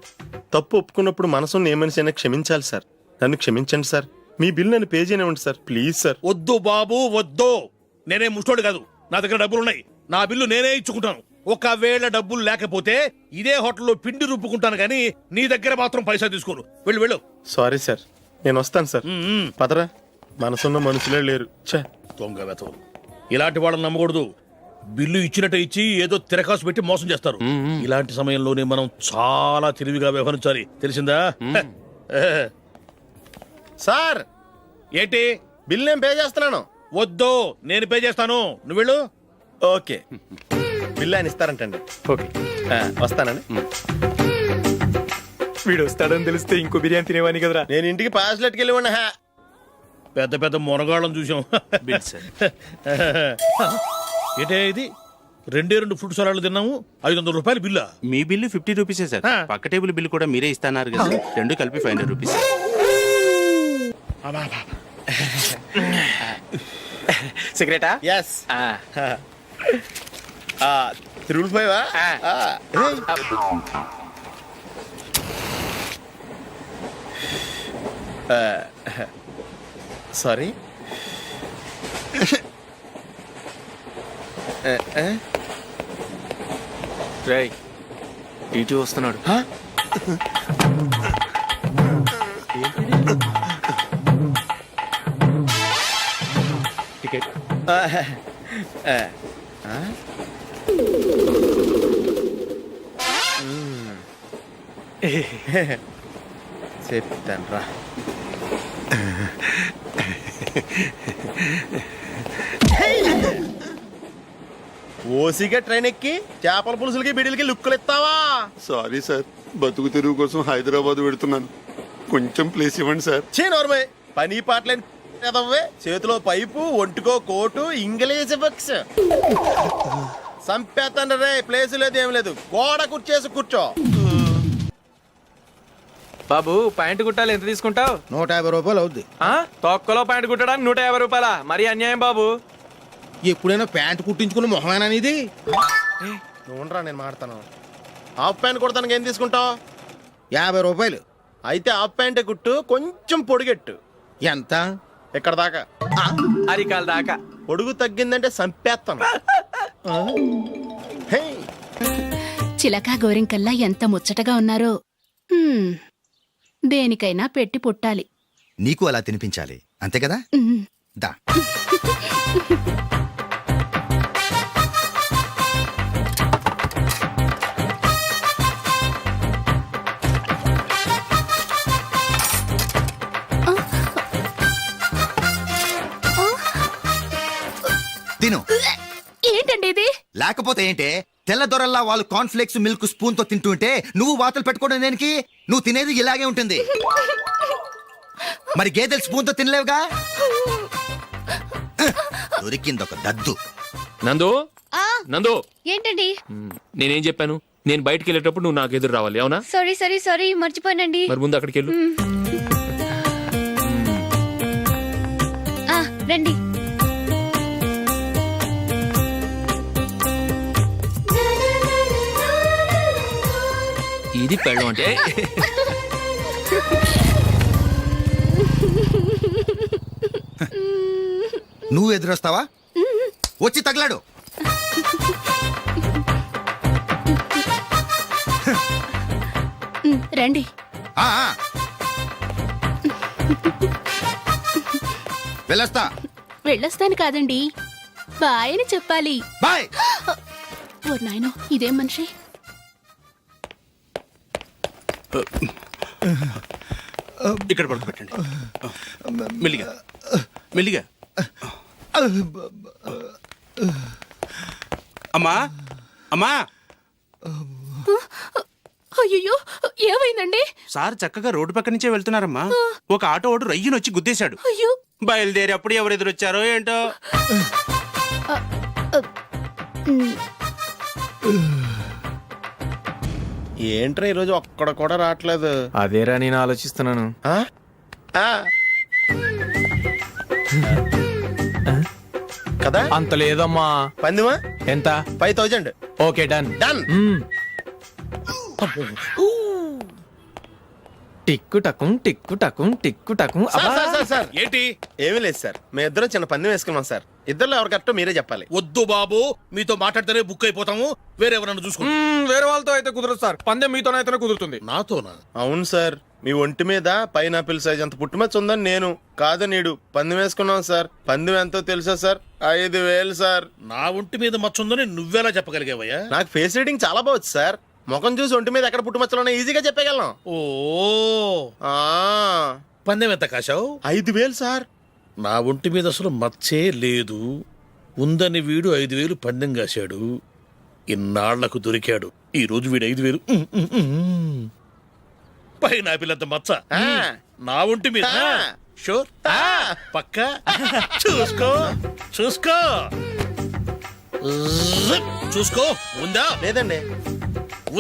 [SPEAKER 2] తప్పు ఒప్పుకున్నప్పుడు మనసుని ఏ మనిషి అయినా క్షమించాలి సార్. నన్ను క్షమించండి సార్. మీ బిల్ నన్ను పే చేయనివ్వండి సార్, ప్లీజ్ సార్.
[SPEAKER 6] వద్దు బాబు, వద్దు. నేనే ముష్టోడు కాదు, నా దగ్గర డబ్బులున్నాయి. నా బిల్లు నేనే ఇచ్చుకుంటాను. ఒకవేళ డబ్బులు లేకపోతే ఇదే హోటల్లో పిండి రుబ్బుకుంటాను, కానీ నీ దగ్గర మాత్రం పైసా తీసుకోను. వెళ్ళు వెళ్ళు.
[SPEAKER 2] సారీ సార్, నేను వస్తాను సార్. పదరా, మనసున్న మనుషులే లేరు.
[SPEAKER 6] దొంగ వెతవు. ఇలాంటి వాళ్ళని నమ్మకూడదు. బిల్లు ఇచ్చినట్టు ఇచ్చి ఏదో తిరకాసు పెట్టి మోసం చేస్తారు. ఇలాంటి సమయంలోనే మనం చాలా తెలివిగా వ్యవహరించాలి, తెలిసిందా?
[SPEAKER 2] సార్,
[SPEAKER 6] ఏంటి?
[SPEAKER 2] బిల్ నేను పే చేస్తున్నాను.
[SPEAKER 6] వద్దు, నేను పే చేస్తాను, నువ్వు వెళ్ళు.
[SPEAKER 2] ఓకే, బిల్ ఆయన ఇస్తారంటండి.
[SPEAKER 3] ఓకే,
[SPEAKER 2] వస్తానండి.
[SPEAKER 3] వీడు వస్తాడని తెలిస్తే ఇంకో బిర్యానీ తినేవాని కదరా.
[SPEAKER 2] నేను ఇంటికి పాస్లెట్కి వెళ్ళి ఉన్నా.
[SPEAKER 6] పెద్ద పెద్ద మొనగాళ్ళం చూసాం.
[SPEAKER 12] Bill sir.
[SPEAKER 6] ఏంటే ఇది? 2 ఫ్రూట్ సలాడ్లు తిన్నాము, 500 రూపాయలు బిల్లా?
[SPEAKER 12] మీ బిల్లు 50 రూపీసే సార్. పక్క టేబుల్ బిల్లు కూడా మీరే ఇస్తాన్నారు కదా, రెండు కలిపి 500 రూపీస్.
[SPEAKER 3] సిగరెటా?
[SPEAKER 2] ఎస్. 3 సారీ.
[SPEAKER 3] రేయ్, టీటీ వస్తున్నాడు. టికెట్.
[SPEAKER 2] చెప్తాను రా. ఓసిగా ట్రైన్ ఎక్కి చేపల పులుసులకి బిడిలకి లుక్కులు ఇస్తావా?
[SPEAKER 13] సారీ సార్, బతుకు తెరువు కోసం హైదరాబాద్ పెడుతున్నాను, కొంచెం ప్లేస్ ఇవ్వండి సార్.
[SPEAKER 2] నోర్మే, పని పాటలేని ఎదవ్వే. చేతిలో పైపు, ఒంటికో కోటు, ఇంగ్లీష్ బుక్స్. సంపేతండ్రి రే, ప్లేస్ లేదు ఏం లేదు, గోడ కుర్చేసి కూర్చో.
[SPEAKER 3] బాబు, ప్యాంటు కుట్టాలి, ఎంత తీసుకుంటావు?
[SPEAKER 4] 150 రూపాయలు అవుద్ది.
[SPEAKER 3] తొక్కలో ప్యాంటు కుట్టడానికి 150 రూపాయలా? మరి అన్యాయం బాబు.
[SPEAKER 4] ఎప్పుడైనా ప్యాంటు కుట్టించుకున్న మొహమేనా ఇది?
[SPEAKER 2] నువ్వురా, నేను మాడతాను. హాఫ్ ప్యాంట్ కుడతానికి ఏం తీసుకుంటావు?
[SPEAKER 4] 50 రూపాయలు.
[SPEAKER 2] అయితే హాఫ్ ప్యాంటే కుట్టు, కొంచెం పొడిగెట్టు.
[SPEAKER 4] ఎంత?
[SPEAKER 2] ఎక్కడ దాకా?
[SPEAKER 3] అరికాల దాకా.
[SPEAKER 2] పొడుగు తగ్గిందంటే సంపేస్తాను.
[SPEAKER 14] చిలకా గోరింకల్లా ఎంత ముచ్చటగా ఉన్నారో. దేనికైనా పెట్టి పుట్టాలి.
[SPEAKER 15] నీకు అలా తినిపించాలి, అంతే కదా? దా. తిను.
[SPEAKER 14] ఏంటండి ఇది?
[SPEAKER 15] లేకపోతే ఏంటే, తెల్లదొరల్లా వాళ్ళు కార్న్ఫ్లేక్స్ మిల్క్ స్పూన్ తో తింటుంటే నువ్వు వాతలు పెట్టుకోవడం దేనికి? నువ్వు తినేది ఇలాగే ఉంటుంది. మరి గేదెలు స్పూన్ తో తినలేవుగా. దొరికింది ఒక దద్దు.
[SPEAKER 12] నందు, నందు,
[SPEAKER 9] ఏంటండి?
[SPEAKER 12] నేనేం చెప్పాను? నేను బయటికి వెళ్ళేటప్పుడు నువ్వు నాకు ఎదురు రావాలి, అవునా?
[SPEAKER 9] సారీ సారీ సారీ, మర్చిపోయానండి.
[SPEAKER 12] మరి ముందు అక్కడికి వెళ్ళు.
[SPEAKER 9] రండి.
[SPEAKER 16] ఇది పెళ్ళం అంటే.
[SPEAKER 15] నువ్వు ఎదురొస్తావా? వచ్చి తగలాడు.
[SPEAKER 14] రండి.
[SPEAKER 15] ఆ, ఆ. వెళ్ళొస్తా.
[SPEAKER 14] వెళ్ళొస్తాను కాదండి, బాయ్ అని చెప్పాలి.
[SPEAKER 15] బాయ్.
[SPEAKER 14] ఓ నాయనో, ఇదేం మనిషి.
[SPEAKER 12] ఇక్కడ పడుకోబెట్టండి. మెల్లిగా మెల్లిగా. అమ్మా అమ్మా.
[SPEAKER 14] అయ్యో, ఏమైందండి?
[SPEAKER 12] సార్ చక్కగా రోడ్డు పక్క నుంచే వెళ్తున్నారమ్మా. ఒక ఆటో ఓడు రయ్యను వచ్చి గుద్దేశాడు.
[SPEAKER 14] అయ్యో.
[SPEAKER 12] బయలుదేరి అప్పుడు ఎవరు ఎదురొచ్చారో ఏంటో.
[SPEAKER 2] ఏంట్రా ఈరోజు ఒక్కడ కూడా రావట్లేదు?
[SPEAKER 3] అదేరా నేను ఆలోచిస్తున్నాను.
[SPEAKER 2] కదా
[SPEAKER 3] అంత లేదమ్మా.
[SPEAKER 2] పందిమా
[SPEAKER 3] ఎంత?
[SPEAKER 2] 5000.
[SPEAKER 3] Okay, done
[SPEAKER 2] done.
[SPEAKER 3] టిక్కు టకుం టిక్కు టకుం టిక్కు టకుం.
[SPEAKER 2] సార్
[SPEAKER 6] ఏంటి?
[SPEAKER 2] ఏమీ లేదు సార్, మేము ఇద్దరం చిన్న పందెం వేసుకున్నాం సార్. ఇద్దరు ఎవరు కరెక్టో మీరే చెప్పాలి.
[SPEAKER 6] వద్దు బాబు, మీతో మాట్లాడితేనే బుక్ అయిపోతాము. వేరే ఎవరన్నా చూసుకుంటాం.
[SPEAKER 3] వేరే వాళ్ళతో అయితే కుదరదు సార్, పందెం మీతోనైతేనే కుదురుతుంది.
[SPEAKER 6] నాతోనా?
[SPEAKER 2] అవును సార్, మీ ఒంటి మీద పైనాపిల్ సైజ్ అంత పుట్టుమచ్చ ఉందని నేను కాదు నీడు పందెం వేసుకున్నాం సార్. పందెం ఎంతో తెలుసా సార్? 5000 సార్.
[SPEAKER 6] నా ఒంటి మీద మచ్చ ఉందని నువ్వెలా చెప్పగలిగావయ్యా?
[SPEAKER 2] నాకు ఫేస్ రీడింగ్ చాలా బాగుంది సార్. ముఖం చూసి ఒంటి మీద ఎక్కడ పుట్టుమచ్చలో ఈజీగా చెప్పగలం.
[SPEAKER 6] ఓ, పందెం ఎంత కాశావు?
[SPEAKER 2] 5000 సార్.
[SPEAKER 6] నా ఒంటి మీద అసలు మచ్చే లేదు. ఉందని వీడు 5000 పందెం కాశాడు. ఇన్నాళ్లకు దొరికాడు. ఈ రోజు వీడు 5000. పైన పిల్లంత మచ్చ నా ఒంటి మీద. షూర్? పక్క చూసుకో చూసుకో చూసుకో. ఉందా?
[SPEAKER 2] లేదండి.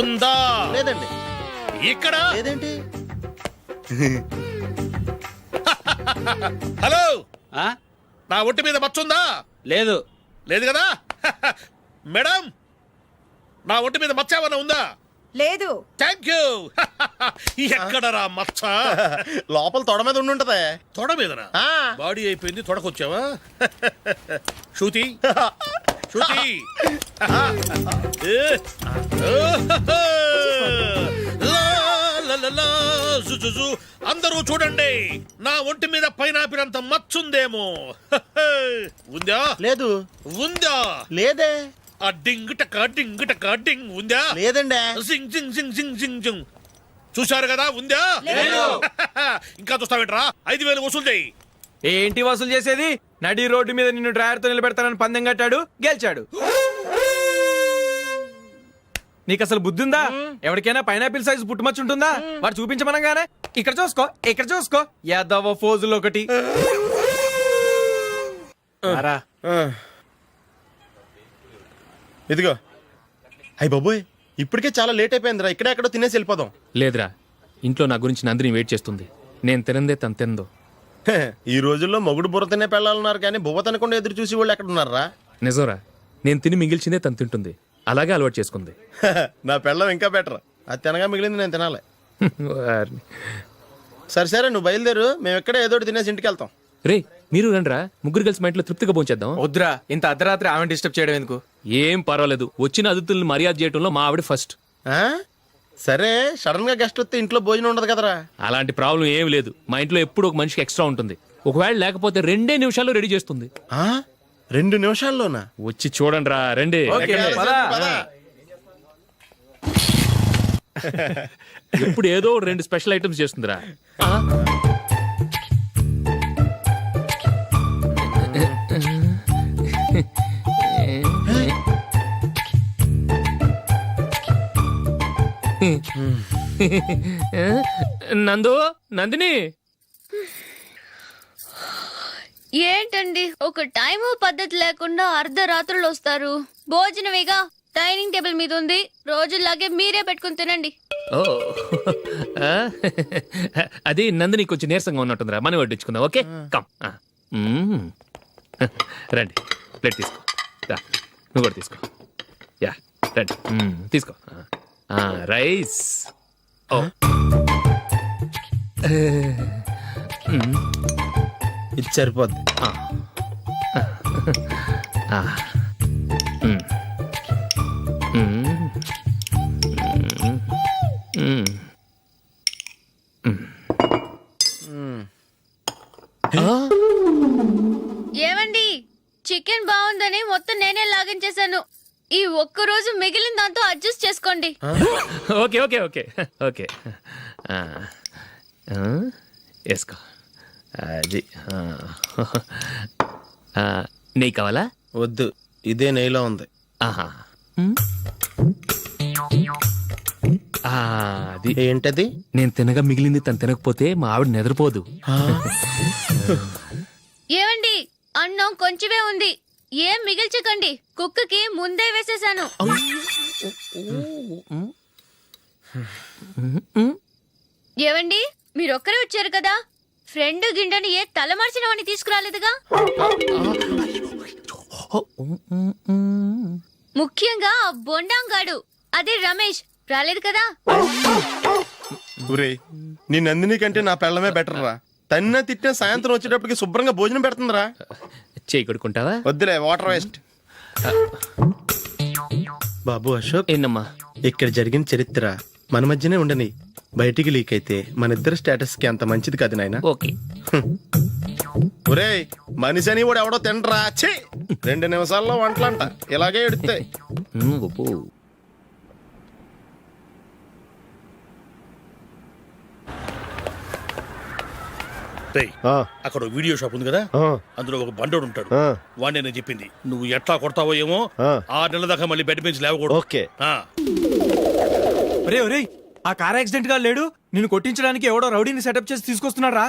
[SPEAKER 6] ఉందా?
[SPEAKER 2] లేదండి.
[SPEAKER 6] ఇక్కడ
[SPEAKER 2] లేదేంటి?
[SPEAKER 6] హలో, నా ఒంటి మీద మచ్చ ఉందా?
[SPEAKER 3] లేదు.
[SPEAKER 6] లేదు కదా? మేడం, నా ఒంటి మీద మచ్చ ఏమన్నా ఉందా?
[SPEAKER 17] లేదు.
[SPEAKER 6] Thank you. ఎక్కడరా మచ్చ?
[SPEAKER 2] లోపల తొడ మీద ఉండుంటదే.
[SPEAKER 6] తొడ మీదనా? బాడీ అయిపోయింది, తొడకొచ్చావా? శృతి శృతి. అందరూ చూడండి, నా ఒంటి మీద పైనాపిల్ అంత మచ్చుందేమో. ఉందా?
[SPEAKER 2] లేదు.
[SPEAKER 6] ఉందా?
[SPEAKER 2] లేదే.
[SPEAKER 6] ఆ డింగ్ టక డింగ్ టక డింగ్ ఉందా?
[SPEAKER 2] లేదండి.
[SPEAKER 6] జింగ్ జింగ్ జింగ్ జింగ్ జింగ్ జింగ్. చూశారు కదా? ఉందా? ఇంకా చూస్తావేంట్రా? 5000 వసూలు చేయి.
[SPEAKER 3] ఏంటి వసూలు చేసేది? నడి రోడ్డు మీద నిన్ను డ్రైవర్తో నిలబెడతానని పందెం కట్టాడు, గెలిచాడు. నీకు అసలు బుద్ధి ఉందా? ఎవరికైనా పైనాపిల్ సైజ్ పుట్టుమచ్చ ఉంటుందా? వాడు చూపించమనగానే ఇక్కడ చూసుకో ఇక్కడ చూసుకో యాదవ ఫోజులు ఒకటి.
[SPEAKER 2] ఇదిగో. అయ్య బాబోయ్, ఇప్పటికే చాలా లేట్ అయిపోయిందిరా. ఇక్కడే ఎక్కడో తినేసి వెళ్ళిపోదాం.
[SPEAKER 16] లేదురా, ఇంట్లో నా గురించి నందిని వెయిట్ చేస్తుంది. నేను తినందే తను తిందో.
[SPEAKER 2] ఈ రోజుల్లో మొగుడు బుర్ర తినే పెళ్ళాలన్నారు కానీ బువ్వ తినకుండా ఎదురు చూసి వాళ్ళు ఎక్కడ ఉన్నారా?
[SPEAKER 16] నిజంరా, నేను తిని మిగిల్చిందే తను తింటుంది. అలాగే అలవాటు చేసుకుంది.
[SPEAKER 2] నా పెళ్ళం ఇంకా బెటర్. అది తినగా మిగిలింది నేను తినాలి. సరే సరే, నువ్వు బయలుదేరు. మేము ఎక్కడ ఏదో తినేసి ఇంటికి వెళ్తాం.
[SPEAKER 16] రే, మీరు రండిరా, ముగ్గురు కలిసి మా ఇంట్లో తృప్తిగా పోంచేద్దాం.
[SPEAKER 3] వద్దురా, ఇంత అర్ధరాత్రి ఆమె డిస్టర్బ్ చేయడం ఎందుకు?
[SPEAKER 16] ఏం పర్వాలేదు, వచ్చిన అతిథుల్ని మర్యాద చేయడంలో మా ఆవిడ ఫస్ట్.
[SPEAKER 2] సరే, సడన్ గా గెస్ట్ వస్తే ఇంట్లో భోజనం ఉండదు కదరా?
[SPEAKER 16] అలాంటి ప్రాబ్లం ఏం లేదు. మా ఇంట్లో ఎప్పుడు ఒక మనిషికి ఎక్స్ట్రా ఉంటుంది. ఒకవేళ లేకపోతే 2 నిమిషాల్లో రెడీ చేస్తుంది.
[SPEAKER 2] 2 నిమిషాల్లోనా?
[SPEAKER 16] వచ్చి చూడండి రా, రండి. ఎప్పుడు ఏదో 2 స్పెషల్ ఐటమ్స్ చేస్తుందిరా. నందు, నందిని.
[SPEAKER 14] ఏంటండి ఒక టైము పద్ధతి లేకుండా అర్ధరాత్రులు వస్తారు? భోజనమేగా, డైనింగ్ టేబుల్ మీద ఉంది. రోజుల్లాగే మీరే పెట్టుకుని తినండి.
[SPEAKER 16] ఓ, అది నందిని కొంచెం నీరసంగా ఉన్నట్టుందిరా. మనం వడ్డించుకుందాం. Okay, come. రండి, ప్లేట్ తీసుకో. నువ్వు కూడా తీసుకో. యా, రండి, తీసుకో. రైస్.
[SPEAKER 2] ఇది సరిపోద్ది.
[SPEAKER 14] ఏమండి, చికెన్ బాగుందని మొత్తం నేనే లాగించేశాను. ఈ ఒక్క రోజు మిగిలిన దాంతో అడ్జస్ట్ చేసుకోండి.
[SPEAKER 16] ఓకే ఓకే ఓకే ఓకే వేసుకో. అది నెయ్యి కావాలా?
[SPEAKER 2] వద్దు, ఇదే నెయ్యిలో ఉంది.
[SPEAKER 16] ఆహా. అది
[SPEAKER 2] ఏంటది?
[SPEAKER 16] నేను తినగా మిగిలింది తను తినకపోతే మా ఆవిడ నిద్రపోదు.
[SPEAKER 14] ఏమండి, అన్నం కొంచెమే ఉంది, ఏం మిగిల్చకండి. కుక్కకి ముందే వేసేసాను. ఏవండి, మీరొక్కరే వచ్చారు కదా, ఫ్రెండ్ గిండెని ఏ తలమార్చిన వాడిని తీసుకురాలేదుగా? ముఖ్యంగా ఆ బొండాంగాడు, అదే రమేష్, రాలేదు కదా?
[SPEAKER 2] ఊరే, నీ నందిని కంటే నా పెళ్ళమే బెటర్ రా. తన్న తిట్టిన సాయంత్రం వచ్చేటప్పటికి శుభ్రంగా భోజనం పెడుతుందిరా.
[SPEAKER 16] చేయి కొడుకుంటావా?
[SPEAKER 2] వద్దులే, వాటర్ వేస్ట్. బాబు అశోక్,
[SPEAKER 16] ఏంటమ్మా
[SPEAKER 2] ఇక్కడ జరిగిన చరిత్ర మన మధ్యనే ఉండని, బయటికి లీక్ అయితే మన ఇద్దరు స్టేటస్ కి అంత మంచిది కాదు నాయన.
[SPEAKER 16] ఓకే.
[SPEAKER 2] ఒరే, మనిషి అని కూడా ఎవడో తినరా. 2 నిమిషాల్లో వంటలంట ఇలాగే ఎడుతాయి.
[SPEAKER 6] అక్కడ వీడియో షాప్ ఉంది కదా, అందులో ఒక బండోడు ఉంటాడు. వాడిని నేను చెప్పింది, నువ్వు ఎట్లా కొడతావో ఏమో, 6 నెలల దాకా మళ్ళీ బెడ్ బెంచ్ లేవకూడదు.
[SPEAKER 2] ఓకే.
[SPEAKER 3] ఒరే ఒరే, ఆ కార్ యాక్సిడెంట్ గా లేడు, నిన్ను కొట్టించడానికి ఎవడో రౌడీని సెటప్ చేసి తీసుకొస్తున్నారా?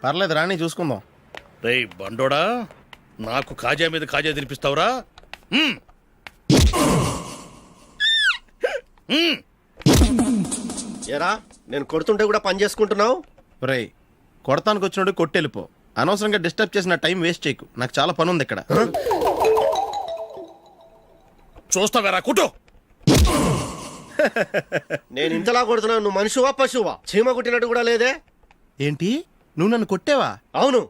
[SPEAKER 2] పర్లేదు రాని, చూసుకుందాం.
[SPEAKER 6] రేయ్ బండోడా, నాకు కాజా మీద కాజా తినిపిస్తావురా?
[SPEAKER 8] ఎరా, నేను కొడుతుంటే కూడా పని చేసుకుంటున్నావు?
[SPEAKER 2] రే, కొడతానికి వచ్చినట్టు కొట్టెళ్ళిపో. అనవసరంగా డిస్టర్బ్ చేసిన టైం వేస్ట్ చేయకు, నాకు చాలా పని ఉంది ఇక్కడ.
[SPEAKER 6] చూస్తావేరా కుట్టు.
[SPEAKER 8] నేను ఇంతలా కొడుతున్నాను, నువ్వు మనిషివా పశువా? చీమ కుట్టినట్టు కూడా లేదే.
[SPEAKER 2] ఏంటి, నువ్వు నన్ను కొట్టేవా?
[SPEAKER 8] అవును.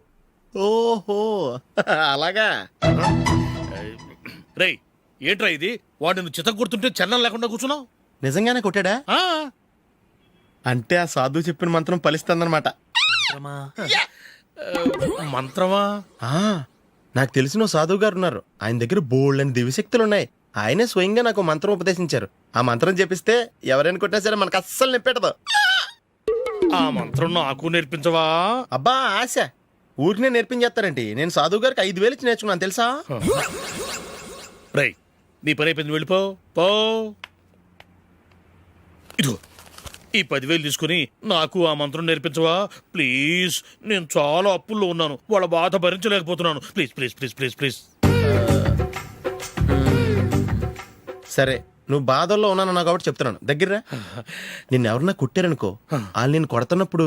[SPEAKER 2] ఓహో, అలాగా.
[SPEAKER 6] రేయ్ ఏంట్రా ఇది, వాడు నువ్వు చిత్త కొడుతుంటే చలనం లేకుండా కూర్చున్నావు?
[SPEAKER 2] నిజంగానే కొట్టాడా? అంటే ఆ సాధువు చెప్పిన మంత్రం ఫలిస్తుందన్నమాట.
[SPEAKER 6] మంత్రమా?
[SPEAKER 2] నాకు తెలిసిన సాధువు గారు ఉన్నారు, ఆయన దగ్గర బోల్డని దివ్యశక్తులు ఉన్నాయి. ఆయనే స్వయంగా నాకు మంత్రం ఉపదేశించారు. ఆ మంత్రం చెప్పిస్తే ఎవరైనా కొట్టినా సరే మనకు అస్సలు నిప్పెట్టదు.
[SPEAKER 6] ఆ మంత్రం నాకు నేర్పించవా?
[SPEAKER 2] అబ్బా ఆశ, ఊరినే నేర్పించేస్తారండి. నేను సాధువు గారికి 5,000 ఇచ్చి నేర్చుకున్నాను తెలుసా?
[SPEAKER 6] రేయ్, నీ పని అయిపోయింది, వెళ్ళిపో పో. ఇదిగో ఈ 10,000 తీసుకుని నాకు ఆ మంత్రం నేర్పించవా ప్లీజ్? నేను చాలా అప్పుల్లో ఉన్నాను, వాళ్ళ బాధ భరించలేకపోతున్నాను. Please please please please please.
[SPEAKER 2] సరే, నువ్వు బాధల్లో ఉన్నాను నాకు కాబట్టి చెప్తున్నాను. దగ్గర నిన్ను ఎవరన్నా కుట్టారనుకో, వాళ్ళు నేను కొడుతున్నప్పుడు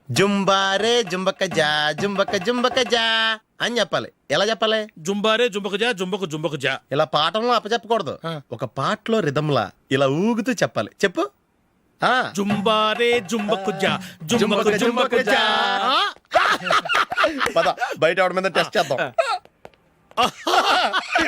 [SPEAKER 2] జుంబారే జుంబక జా జుంబక జుంబక జా అని చెప్పాలి. ఎలా చెప్పాలి?
[SPEAKER 6] జుంబారే జుంబక జా జుంబక జుంబక జా.
[SPEAKER 2] ఇలా పాఠంలో అప్పచెప్పకూడదు, ఒక పాటలో రిధంలా ఇలా ఊగుతూ చెప్పాలి. చెప్పు.
[SPEAKER 6] జుంబారే జుంబకు జా జుంబకు జుంబకు జా.
[SPEAKER 2] పద బయట ఎవరి మీద టెస్ట్ చేద్దాం.